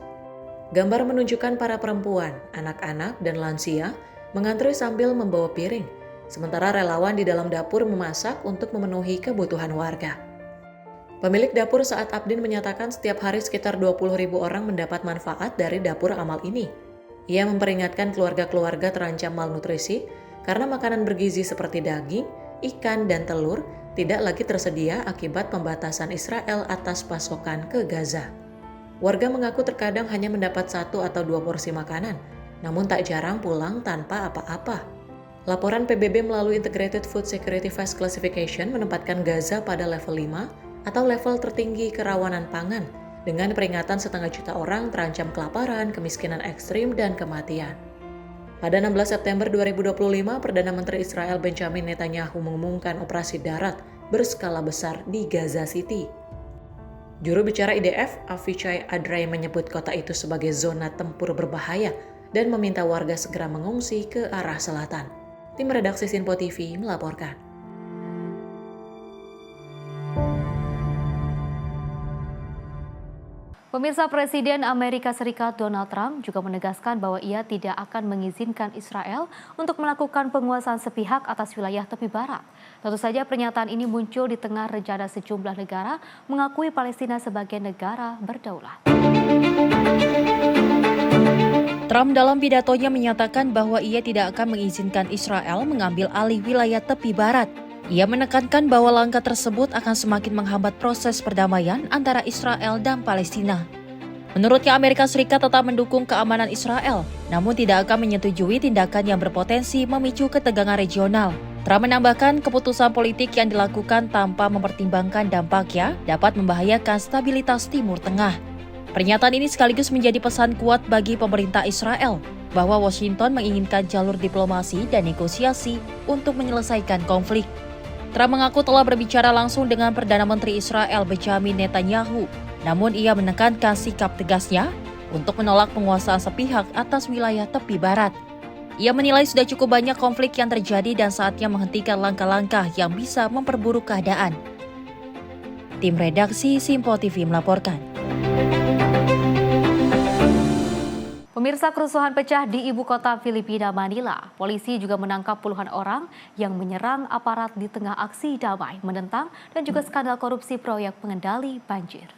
Gambar menunjukkan para perempuan, anak-anak, dan lansia mengantri sambil membawa piring, sementara relawan di dalam dapur memasak untuk memenuhi kebutuhan warga. Pemilik dapur Saad Abdin menyatakan setiap hari sekitar 20.000 orang mendapat manfaat dari dapur amal ini. Ia memperingatkan keluarga-keluarga terancam malnutrisi karena makanan bergizi seperti daging, ikan, dan telur tidak lagi tersedia akibat pembatasan Israel atas pasokan ke Gaza. Warga mengaku terkadang hanya mendapat 1 atau 2 porsi makanan, namun tak jarang pulang tanpa apa-apa. Laporan PBB melalui Integrated Food Security Phase Classification menempatkan Gaza pada level 5 atau level tertinggi kerawanan pangan, dengan peringatan 500 juta orang terancam kelaparan, kemiskinan ekstrim, dan kematian. Pada 16 September 2025, Perdana Menteri Israel Benjamin Netanyahu mengumumkan operasi darat berskala besar di Gaza City. Juru bicara IDF, Avichai Adrai, menyebut kota itu sebagai zona tempur berbahaya dan meminta warga segera mengungsi ke arah selatan. Tim redaksi Sinpo TV melaporkan.
Pemirsa, Presiden Amerika Serikat Donald Trump juga menegaskan bahwa ia tidak akan mengizinkan Israel untuk melakukan penguasaan sepihak atas wilayah tepi barat. Tentu saja pernyataan ini muncul di tengah rencana sejumlah negara mengakui Palestina sebagai negara berdaulat.
Trump dalam pidatonya menyatakan bahwa ia tidak akan mengizinkan Israel mengambil alih wilayah tepi barat. Ia menekankan bahwa langkah tersebut akan semakin menghambat proses perdamaian antara Israel dan Palestina. Menurutnya, Amerika Serikat tetap mendukung keamanan Israel, namun tidak akan menyetujui tindakan yang berpotensi memicu ketegangan regional. Trump menambahkan keputusan politik yang dilakukan tanpa mempertimbangkan dampaknya dapat membahayakan stabilitas Timur Tengah. Pernyataan ini sekaligus menjadi pesan kuat bagi pemerintah Israel bahwa Washington menginginkan jalur diplomasi dan negosiasi untuk menyelesaikan konflik. Trump mengaku telah berbicara langsung dengan Perdana Menteri Israel Benjamin Netanyahu, namun ia menekankan sikap tegasnya untuk menolak penguasaan sepihak atas wilayah tepi barat. Ia menilai sudah cukup banyak konflik yang terjadi dan saatnya menghentikan langkah-langkah yang bisa memperburuk keadaan. Tim redaksi Sinpo TV melaporkan.
Pemirsa, kerusuhan pecah di ibu kota Filipina, Manila. Polisi juga menangkap puluhan orang yang menyerang aparat di tengah aksi damai, menentang, dan juga skandal korupsi proyek pengendali banjir.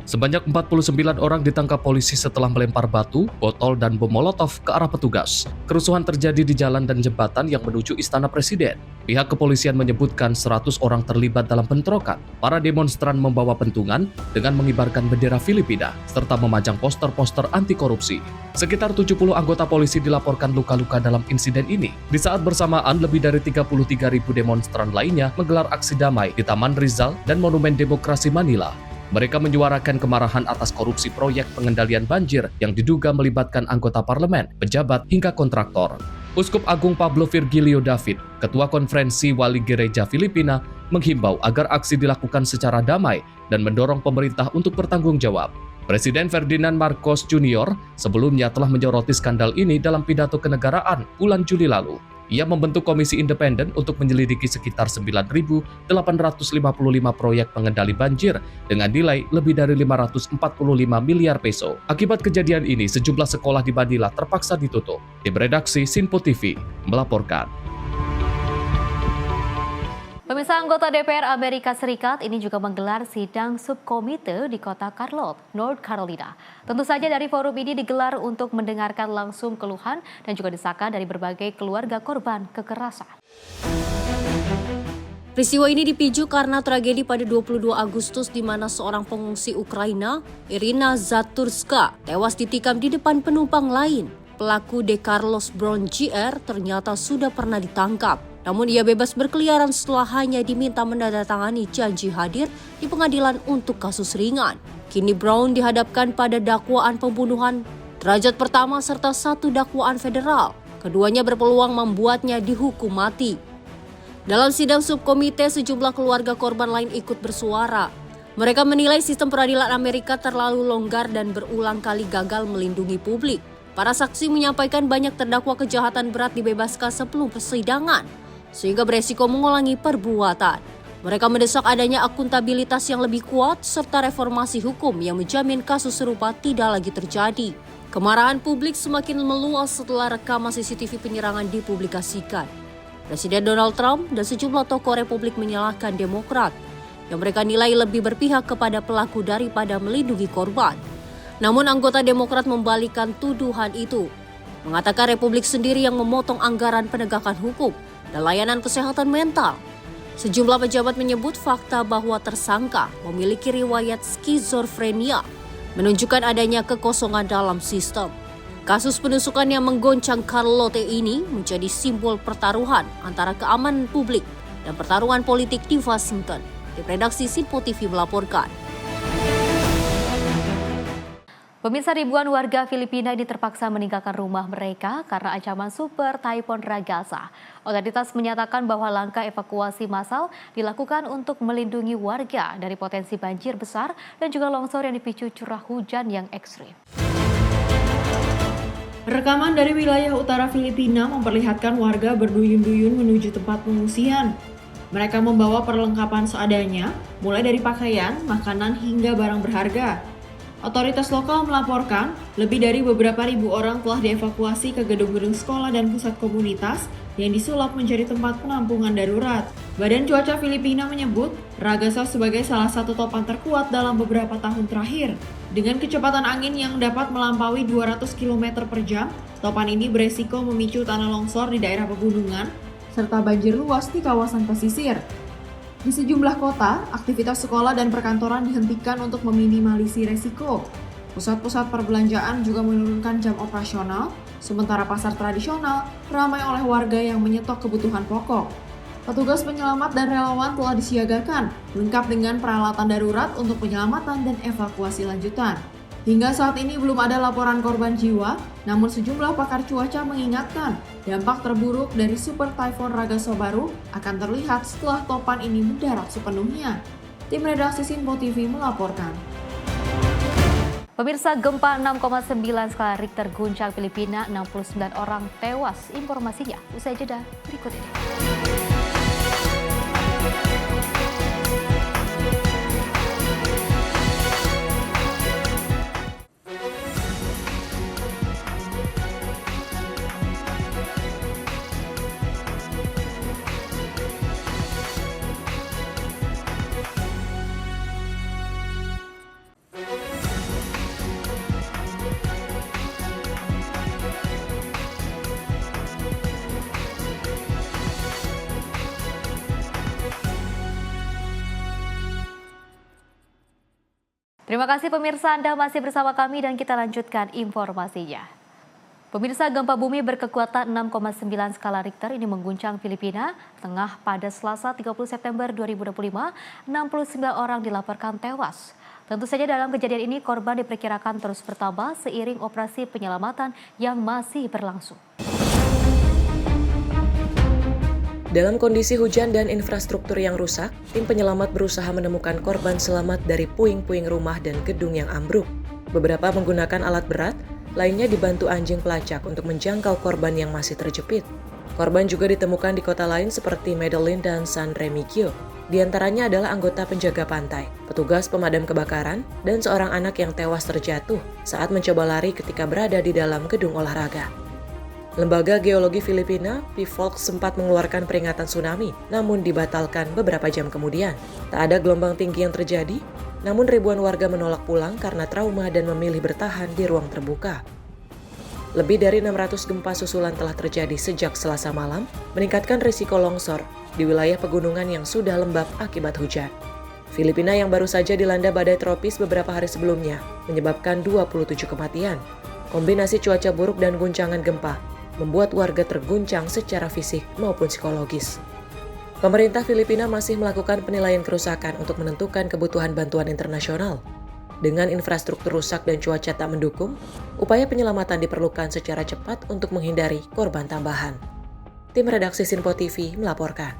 Sebanyak 49 orang ditangkap polisi setelah melempar batu, botol, dan bom molotov ke arah petugas. Kerusuhan terjadi di jalan dan jembatan yang menuju Istana Presiden. Pihak kepolisian menyebutkan 100 orang terlibat dalam bentrokan. Para demonstran membawa pentungan dengan mengibarkan bendera Filipina, serta memajang poster-poster anti korupsi. Sekitar 70 anggota polisi dilaporkan luka-luka dalam insiden ini. Di saat bersamaan, lebih dari 33.000 demonstran lainnya menggelar aksi damai di Taman Rizal dan Monumen Demokrasi Manila. Mereka menyuarakan kemarahan atas korupsi proyek pengendalian banjir yang diduga melibatkan anggota parlemen, pejabat, hingga kontraktor. Uskup Agung Pablo Virgilio David, Ketua Konferensi Wali Gereja Filipina, menghimbau agar aksi dilakukan secara damai dan mendorong pemerintah untuk bertanggung jawab. Presiden Ferdinand Marcos Jr. sebelumnya telah menyoroti skandal ini dalam pidato kenegaraan bulan Juli lalu. Ia membentuk komisi independen untuk menyelidiki sekitar 9.855 proyek pengendali banjir dengan nilai lebih dari 545 miliar peso. Akibat kejadian ini, sejumlah sekolah di Manila terpaksa ditutup. Tim redaksi Sinpo TV melaporkan.
Pemirsa, anggota DPR Amerika Serikat ini juga menggelar sidang subkomite di kota Charlotte, North Carolina. Tentu saja dari forum ini digelar untuk mendengarkan langsung keluhan dan juga desakan dari berbagai keluarga korban kekerasan.
Peristiwa ini dipicu karena tragedi pada 22 Agustus di mana seorang pengungsi Ukraina, Irina Zaturska, tewas ditikam di depan penumpang lain. Pelaku De Carlos Brown Jr. ternyata sudah pernah ditangkap. Namun ia bebas berkeliaran setelah hanya diminta menandatangani janji hadir di pengadilan untuk kasus ringan. Kini Brown dihadapkan pada dakwaan pembunuhan derajat pertama serta 1 dakwaan federal. Keduanya berpeluang membuatnya dihukum mati. Dalam sidang subkomite, sejumlah keluarga korban lain ikut bersuara. Mereka menilai sistem peradilan Amerika terlalu longgar dan berulang kali gagal melindungi publik. Para saksi menyampaikan banyak terdakwa kejahatan berat dibebaskan sebelum persidangan, sehingga beresiko mengulangi perbuatan. Mereka mendesak adanya akuntabilitas yang lebih kuat serta reformasi hukum yang menjamin kasus serupa tidak lagi terjadi. Kemarahan publik semakin meluas setelah rekaman CCTV penyerangan dipublikasikan. Presiden Donald Trump dan sejumlah tokoh Republik menyalahkan Demokrat yang mereka nilai lebih berpihak kepada pelaku daripada melindungi korban. Namun anggota Demokrat membalikkan tuduhan itu, mengatakan Republik sendiri yang memotong anggaran penegakan hukum dan layanan kesehatan mental. Sejumlah pejabat menyebut fakta bahwa tersangka memiliki riwayat skizofrenia, menunjukkan adanya kekosongan dalam sistem. Kasus penusukan yang menggoncang Charlotte ini menjadi simbol pertaruhan antara keamanan publik dan pertarungan politik di Washington. Tim redaksi Sinpo TV melaporkan.
Pemirsa, ribuan warga Filipina ini terpaksa meninggalkan rumah mereka karena ancaman super Typhoon Ragasa. Otoritas menyatakan bahwa langkah evakuasi massal dilakukan untuk melindungi warga dari potensi banjir besar dan juga longsor yang dipicu curah hujan yang ekstrim.
Rekaman dari wilayah utara Filipina memperlihatkan warga berduyun-duyun menuju tempat pengungsian. Mereka membawa perlengkapan seadanya, mulai dari pakaian, makanan, hingga barang berharga. Otoritas lokal melaporkan lebih dari beberapa ribu orang telah dievakuasi ke gedung-gedung sekolah dan pusat komunitas yang disulap menjadi tempat penampungan darurat. Badan Cuaca Filipina menyebut Ragasa sebagai salah satu topan terkuat dalam beberapa tahun terakhir. Dengan kecepatan angin yang dapat melampaui 200 km per jam, topan ini beresiko memicu tanah longsor di daerah pegunungan serta banjir luas di kawasan pesisir. Di sejumlah kota, aktivitas sekolah dan perkantoran dihentikan untuk meminimalisir resiko. Pusat-pusat perbelanjaan juga menurunkan jam operasional, sementara pasar tradisional ramai oleh warga yang menyetok kebutuhan pokok. Petugas penyelamat dan relawan telah disiagakan, lengkap dengan peralatan darurat untuk penyelamatan dan evakuasi lanjutan. Hingga saat ini belum ada laporan korban jiwa, namun sejumlah pakar cuaca mengingatkan dampak terburuk dari Super Typhoon Ragasa baru akan terlihat setelah topan ini mendarat sepenuhnya. Tim redaksi Sinpo TV melaporkan.
Pemirsa, gempa 6,9 skala Richter guncang Filipina, 69 orang tewas. Informasinya usai jeda berikut ini. Terima kasih pemirsa, Anda masih bersama kami dan kita lanjutkan informasinya. Pemirsa, gempa bumi berkekuatan 6,9 skala Richter ini mengguncang Filipina Tengah pada Selasa 30 September 2025, 69 orang dilaporkan tewas. Tentu saja dalam kejadian ini korban diperkirakan terus bertambah seiring operasi penyelamatan yang masih berlangsung.
Dalam kondisi hujan dan infrastruktur yang rusak, tim penyelamat berusaha menemukan korban selamat dari puing-puing rumah dan gedung yang ambruk. Beberapa menggunakan alat berat, lainnya dibantu anjing pelacak untuk menjangkau korban yang masih terjepit. Korban juga ditemukan di kota lain seperti Medellin dan San Remigio. Di antaranya adalah anggota penjaga pantai, petugas pemadam kebakaran, dan seorang anak yang tewas terjatuh saat mencoba lari ketika berada di dalam gedung olahraga. Lembaga Geologi Filipina, PHIVOLCS, sempat mengeluarkan peringatan tsunami, namun dibatalkan beberapa jam kemudian. Tak ada gelombang tinggi yang terjadi, namun ribuan warga menolak pulang karena trauma dan memilih bertahan di ruang terbuka. Lebih dari 600 gempa susulan telah terjadi sejak Selasa malam, meningkatkan risiko longsor di wilayah pegunungan yang sudah lembab akibat hujan. Filipina yang baru saja dilanda badai tropis beberapa hari sebelumnya, menyebabkan 27 kematian. Kombinasi cuaca buruk dan guncangan gempa membuat warga terguncang secara fisik maupun psikologis. Pemerintah Filipina masih melakukan penilaian kerusakan untuk menentukan kebutuhan bantuan internasional. Dengan infrastruktur rusak dan cuaca tak mendukung, upaya penyelamatan diperlukan secara cepat untuk menghindari korban tambahan. Tim redaksi Sinpo TV melaporkan.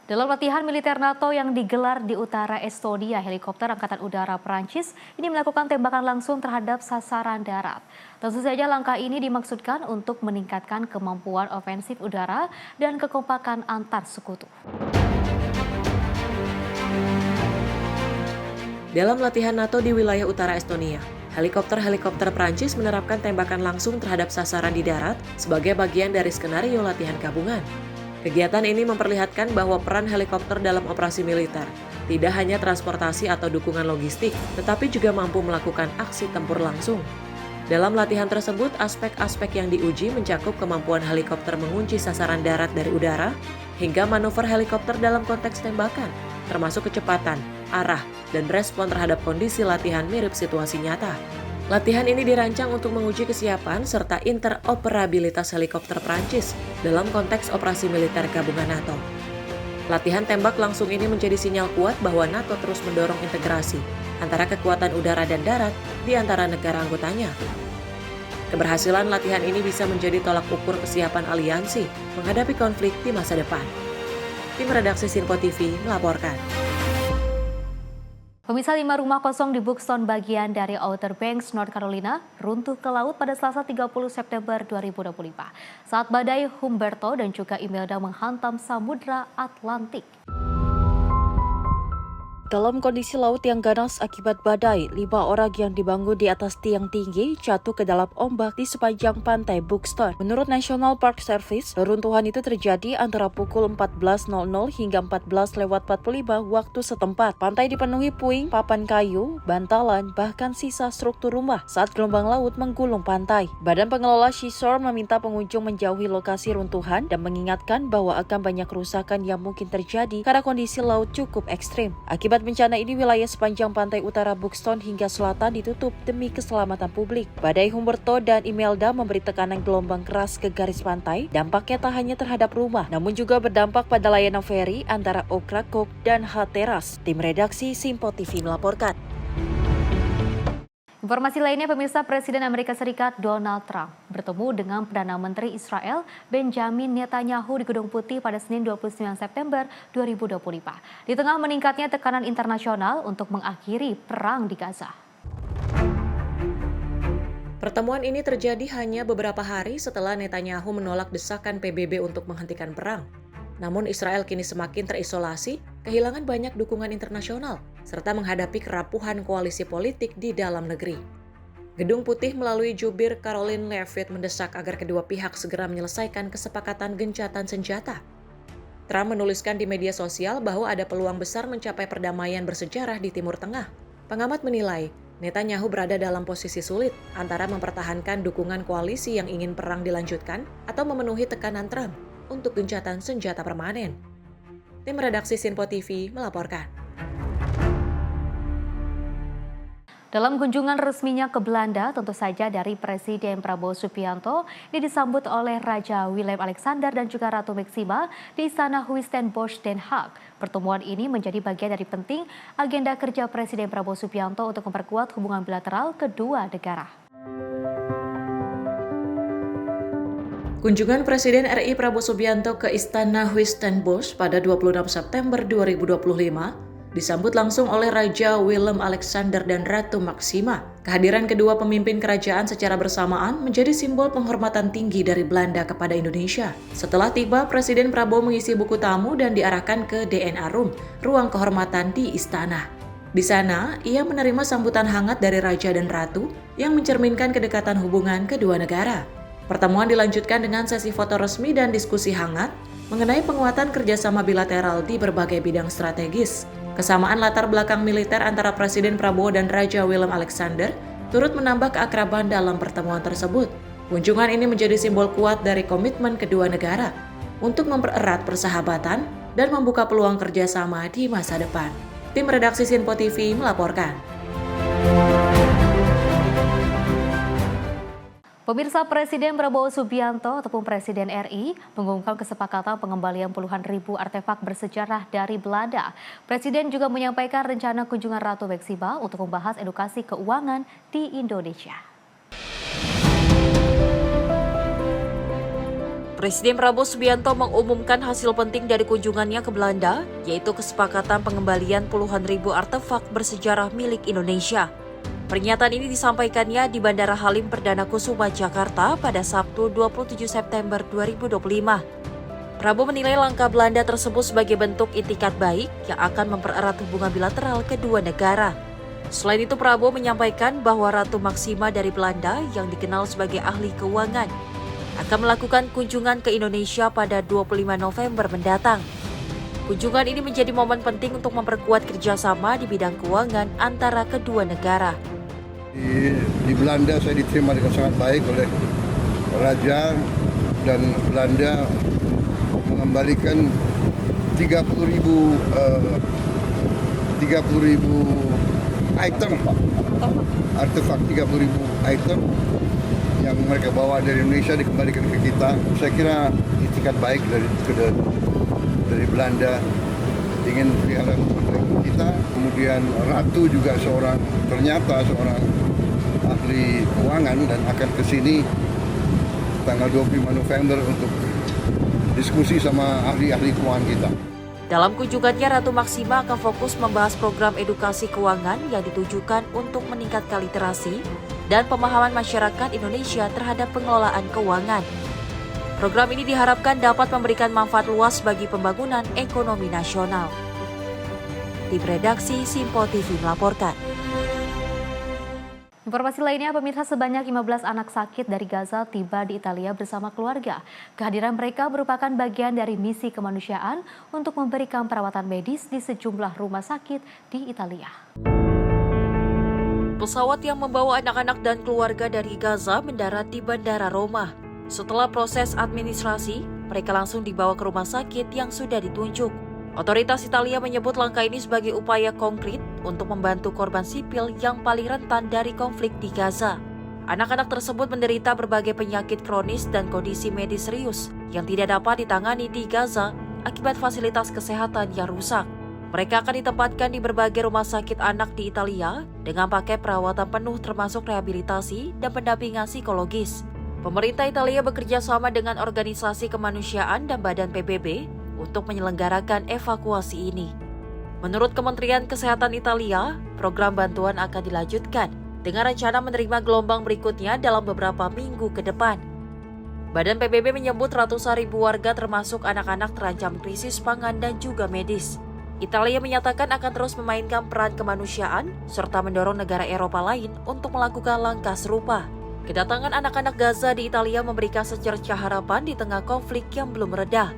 Dalam latihan militer NATO yang digelar di utara Estonia, helikopter Angkatan Udara Prancis ini melakukan tembakan langsung terhadap sasaran darat. Tentu saja langkah ini dimaksudkan untuk meningkatkan kemampuan ofensif udara dan kekompakan antar sekutu.
Dalam latihan NATO di wilayah utara Estonia, helikopter Prancis menerapkan tembakan langsung terhadap sasaran di darat sebagai bagian dari skenario latihan gabungan. Kegiatan ini memperlihatkan bahwa peran helikopter dalam operasi militer tidak hanya transportasi atau dukungan logistik, tetapi juga mampu melakukan aksi tempur langsung. Dalam latihan tersebut, aspek-aspek yang diuji mencakup kemampuan helikopter mengunci sasaran darat dari udara, hingga manuver helikopter dalam konteks tembakan, termasuk kecepatan, arah, dan respon terhadap kondisi latihan mirip situasi nyata. Latihan ini dirancang untuk menguji kesiapan serta interoperabilitas helikopter Prancis dalam konteks operasi militer gabungan NATO. Latihan tembak langsung ini menjadi sinyal kuat bahwa NATO terus mendorong integrasi antara kekuatan udara dan darat di antara negara anggotanya. Keberhasilan latihan ini bisa menjadi tolak ukur kesiapan aliansi menghadapi konflik di masa depan. Tim redaksi Sinpo TV melaporkan.
Pemirsa, 5 rumah kosong di Buxton bagian dari Outer Banks, North Carolina, runtuh ke laut pada Selasa 30 September 2025 saat badai Humberto dan juga Imelda menghantam Samudra Atlantik.
Dalam kondisi laut yang ganas akibat badai, 5 orang yang dibangun di atas tiang tinggi jatuh ke dalam ombak di sepanjang pantai Buxton. Menurut National Park Service, reruntuhan itu terjadi antara pukul 14.00 hingga 14.45 waktu setempat. Pantai dipenuhi puing, papan kayu, bantalan, bahkan sisa struktur rumah saat gelombang laut menggulung pantai. Badan pengelola Seashore meminta pengunjung menjauhi lokasi runtuhan dan mengingatkan bahwa akan banyak kerusakan yang mungkin terjadi karena kondisi laut cukup ekstrim. Akibat bencana ini, wilayah sepanjang pantai utara Buxton hingga selatan ditutup demi keselamatan publik. Badai Humberto dan Imelda memberi tekanan gelombang keras ke garis pantai. Dampaknya tak hanya terhadap rumah, namun juga berdampak pada layanan feri antara Ocracoke dan Hatteras. Tim redaksi Sinpo TV melaporkan.
Informasi lainnya, pemirsa, Presiden Amerika Serikat Donald Trump bertemu dengan Perdana Menteri Israel Benjamin Netanyahu di Gedung Putih pada Senin 29 September 2025. Di tengah meningkatnya tekanan internasional untuk mengakhiri perang di Gaza.
Pertemuan ini terjadi hanya beberapa hari setelah Netanyahu menolak desakan PBB untuk menghentikan perang. Namun Israel kini semakin terisolasi, kehilangan banyak dukungan internasional, serta menghadapi kerapuhan koalisi politik di dalam negeri. Gedung Putih melalui jubir Caroline Leavitt mendesak agar kedua pihak segera menyelesaikan kesepakatan gencatan senjata. Trump menuliskan di media sosial bahwa ada peluang besar mencapai perdamaian bersejarah di Timur Tengah. Pengamat menilai, Netanyahu berada dalam posisi sulit antara mempertahankan dukungan koalisi yang ingin perang dilanjutkan atau memenuhi tekanan Trump untuk gencatan senjata permanen. Tim redaksi Sinpo TV melaporkan.
Dalam kunjungan resminya ke Belanda, tentu saja dari Presiden Prabowo Subianto, ini disambut oleh Raja Willem-Alexander dan juga Ratu Maxima di Istana Huis-ten-Bosch, Den Haag. Pertemuan ini menjadi bagian dari penting agenda kerja Presiden Prabowo Subianto untuk memperkuat hubungan bilateral kedua negara.
Kunjungan Presiden RI Prabowo Subianto ke Istana Huis-ten-Bosch pada 26 September 2025 disambut langsung oleh Raja Willem-Alexander dan Ratu Maxima. Kehadiran kedua pemimpin kerajaan secara bersamaan menjadi simbol penghormatan tinggi dari Belanda kepada Indonesia. Setelah tiba, Presiden Prabowo mengisi buku tamu dan diarahkan ke DNA Room, ruang kehormatan di istana. Di sana, ia menerima sambutan hangat dari Raja dan Ratu yang mencerminkan kedekatan hubungan kedua negara. Pertemuan dilanjutkan dengan sesi foto resmi dan diskusi hangat mengenai penguatan kerjasama bilateral di berbagai bidang strategis. Kesamaan latar belakang militer antara Presiden Prabowo dan Raja Willem-Alexander turut menambah keakraban dalam pertemuan tersebut. Kunjungan ini menjadi simbol kuat dari komitmen kedua negara untuk mempererat persahabatan dan membuka peluang kerjasama di masa depan. Tim redaksi Sinpo TV melaporkan.
Pemirsa, Presiden Prabowo Subianto ataupun Presiden RI mengumumkan kesepakatan pengembalian puluhan ribu artefak bersejarah dari Belanda. Presiden juga menyampaikan rencana kunjungan Ratu Maxima untuk membahas edukasi keuangan di Indonesia.
Presiden Prabowo Subianto mengumumkan hasil penting dari kunjungannya ke Belanda, yaitu kesepakatan pengembalian puluhan ribu artefak bersejarah milik Indonesia. Pernyataan ini disampaikannya di Bandara Halim Perdana Kusuma, Jakarta pada Sabtu 27 September 2025. Prabowo menilai langkah Belanda tersebut sebagai bentuk itikat baik yang akan mempererat hubungan bilateral kedua negara. Selain itu, Prabowo menyampaikan bahwa Ratu Maxima dari Belanda yang dikenal sebagai ahli keuangan akan melakukan kunjungan ke Indonesia pada 25 November mendatang. Kunjungan ini menjadi momen penting untuk memperkuat kerjasama di bidang keuangan antara kedua negara.
Di Belanda saya diterima dengan sangat baik oleh Raja, dan Belanda mengembalikan 30.000 item, artefak 30.000 item yang mereka bawa dari Indonesia dikembalikan ke kita. Saya kira itikat baik dari Belanda ingin pelihara kita. Kemudian Ratu juga ternyata seorang ahli keuangan dan akan ke sini tanggal 25 November untuk diskusi sama ahli-ahli keuangan kita.
Dalam kunjungannya, Ratu Maxima akan fokus membahas program edukasi keuangan yang ditujukan untuk meningkatkan literasi dan pemahaman masyarakat Indonesia terhadap pengelolaan keuangan. Program ini diharapkan dapat memberikan manfaat luas bagi pembangunan ekonomi nasional. Tim redaksi Sinpo TV melaporkan.
Informasi lainnya, pemirsa, sebanyak 15 anak sakit dari Gaza tiba di Italia bersama keluarga. Kehadiran mereka merupakan bagian dari misi kemanusiaan untuk memberikan perawatan medis di sejumlah rumah sakit di Italia.
Pesawat yang membawa anak-anak dan keluarga dari Gaza mendarat di Bandara Roma. Setelah proses administrasi, mereka langsung dibawa ke rumah sakit yang sudah ditunjuk. Otoritas Italia menyebut langkah ini sebagai upaya konkret untuk membantu korban sipil yang paling rentan dari konflik di Gaza. Anak-anak tersebut menderita berbagai penyakit kronis dan kondisi medis serius yang tidak dapat ditangani di Gaza akibat fasilitas kesehatan yang rusak. Mereka akan ditempatkan di berbagai rumah sakit anak di Italia dengan paket perawatan penuh termasuk rehabilitasi dan pendampingan psikologis. Pemerintah Italia bekerja sama dengan organisasi kemanusiaan dan Badan PBB untuk menyelenggarakan evakuasi ini. Menurut Kementerian Kesehatan Italia, program bantuan akan dilanjutkan dengan rencana menerima gelombang berikutnya dalam beberapa minggu ke depan. Badan PBB menyebut ratusan ribu warga termasuk anak-anak terancam krisis pangan dan juga medis. Italia menyatakan akan terus memainkan peran kemanusiaan serta mendorong negara Eropa lain untuk melakukan langkah serupa. Kedatangan anak-anak Gaza di Italia memberikan secercah harapan di tengah konflik yang belum reda.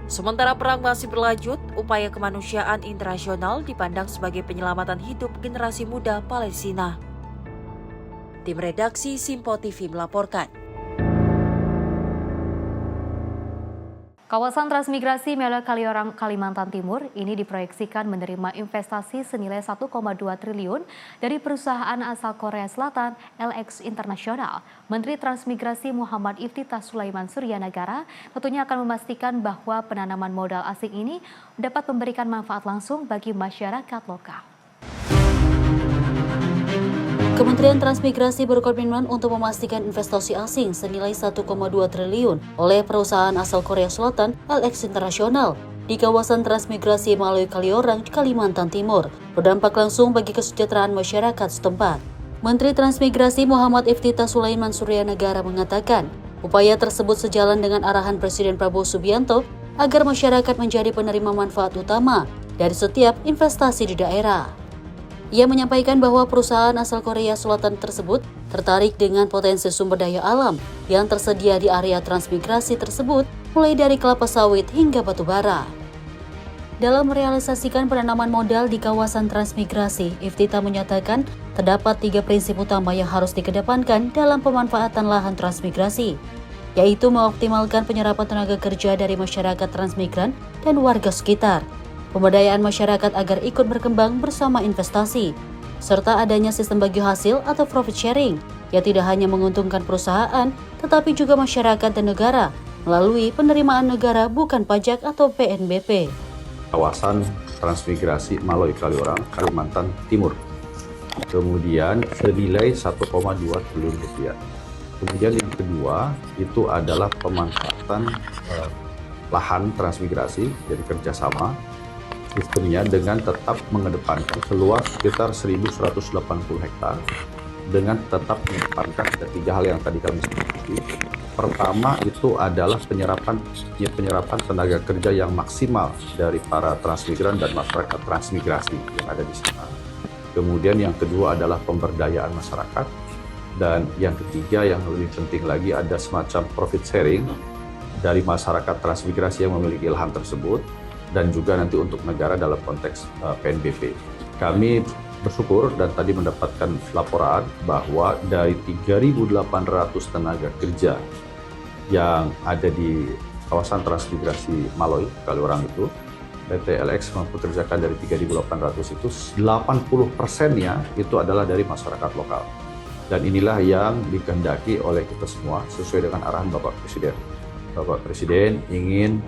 Sementara perang masih berlanjut, upaya kemanusiaan internasional dipandang sebagai penyelamatan hidup generasi muda Palestina. Tim redaksi Sinpo TV melaporkan.
Kawasan transmigrasi Melo Kaliorang, Kalimantan Timur ini diproyeksikan menerima investasi senilai 1,2 triliun dari perusahaan asal Korea Selatan LX International. Menteri Transmigrasi Muhammad Iftithah Sulaiman Suryanagara tentunya akan memastikan bahwa penanaman modal asing ini dapat memberikan manfaat langsung bagi masyarakat lokal.
Kementerian Transmigrasi berkomitmen untuk memastikan investasi asing senilai 1,2 triliun oleh perusahaan asal Korea Selatan LX International di kawasan transmigrasi Melo Kaliorang, Kalimantan Timur, berdampak langsung bagi kesejahteraan masyarakat setempat. Menteri Transmigrasi Muhammad Iftithah Sulaiman Suryanagara mengatakan, upaya tersebut sejalan dengan arahan Presiden Prabowo Subianto agar masyarakat menjadi penerima manfaat utama dari setiap investasi di daerah. Ia menyampaikan bahwa perusahaan asal Korea Selatan tersebut tertarik dengan potensi sumber daya alam yang tersedia di area transmigrasi tersebut, mulai dari kelapa sawit hingga batu bara. Dalam merealisasikan penanaman modal di kawasan transmigrasi, Iftithah menyatakan terdapat 3 prinsip utama yang harus dikedepankan dalam pemanfaatan lahan transmigrasi, yaitu mengoptimalkan penyerapan tenaga kerja dari masyarakat transmigran dan warga sekitar, pemberdayaan masyarakat agar ikut berkembang bersama investasi, serta adanya sistem bagi hasil atau profit sharing yang tidak hanya menguntungkan perusahaan, tetapi juga masyarakat dan negara melalui penerimaan negara bukan pajak atau PNBP.
Kawasan transmigrasi Melo Kaliorang, Kalimantan Timur. Kemudian senilai 1,2 triliun rupiah. Kemudian yang kedua itu adalah pemanfaatan lahan transmigrasi dari kerjasama sistemnya dengan tetap mengedepankan seluas sekitar 1.180 hektar dengan tetap mengedepankan ada 3 hal yang tadi kami sebutkan. Pertama itu adalah penyerapan tenaga kerja yang maksimal dari para transmigran dan masyarakat transmigrasi yang ada di sana. Kemudian yang kedua adalah pemberdayaan masyarakat, dan yang ketiga yang lebih penting lagi ada semacam profit sharing dari masyarakat transmigrasi yang memiliki lahan tersebut, dan juga nanti untuk negara dalam konteks PNBP. Kami bersyukur dan tadi mendapatkan laporan bahwa dari 3.800 tenaga kerja yang ada di kawasan transmigrasi Melo Kaliorang itu, PT LX mempekerjakan dari 3.800 itu 80%-nya itu adalah dari masyarakat lokal. Dan inilah yang dikehendaki oleh kita semua sesuai dengan arahan Bapak Presiden. Bapak Presiden ingin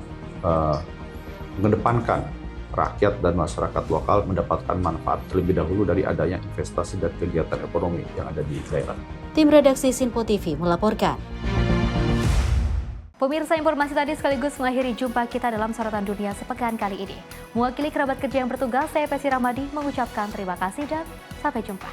mengedepankan rakyat dan masyarakat lokal mendapatkan manfaat terlebih dahulu dari adanya investasi dan kegiatan ekonomi yang ada di daerah.
Tim redaksi Sinpo TV melaporkan.
Pemirsa, informasi tadi sekaligus mengakhiri jumpa kita dalam Sorotan Dunia sepekan kali ini. Mewakili kerabat kerja yang bertugas, saya Pesi Ramadi mengucapkan terima kasih dan sampai jumpa.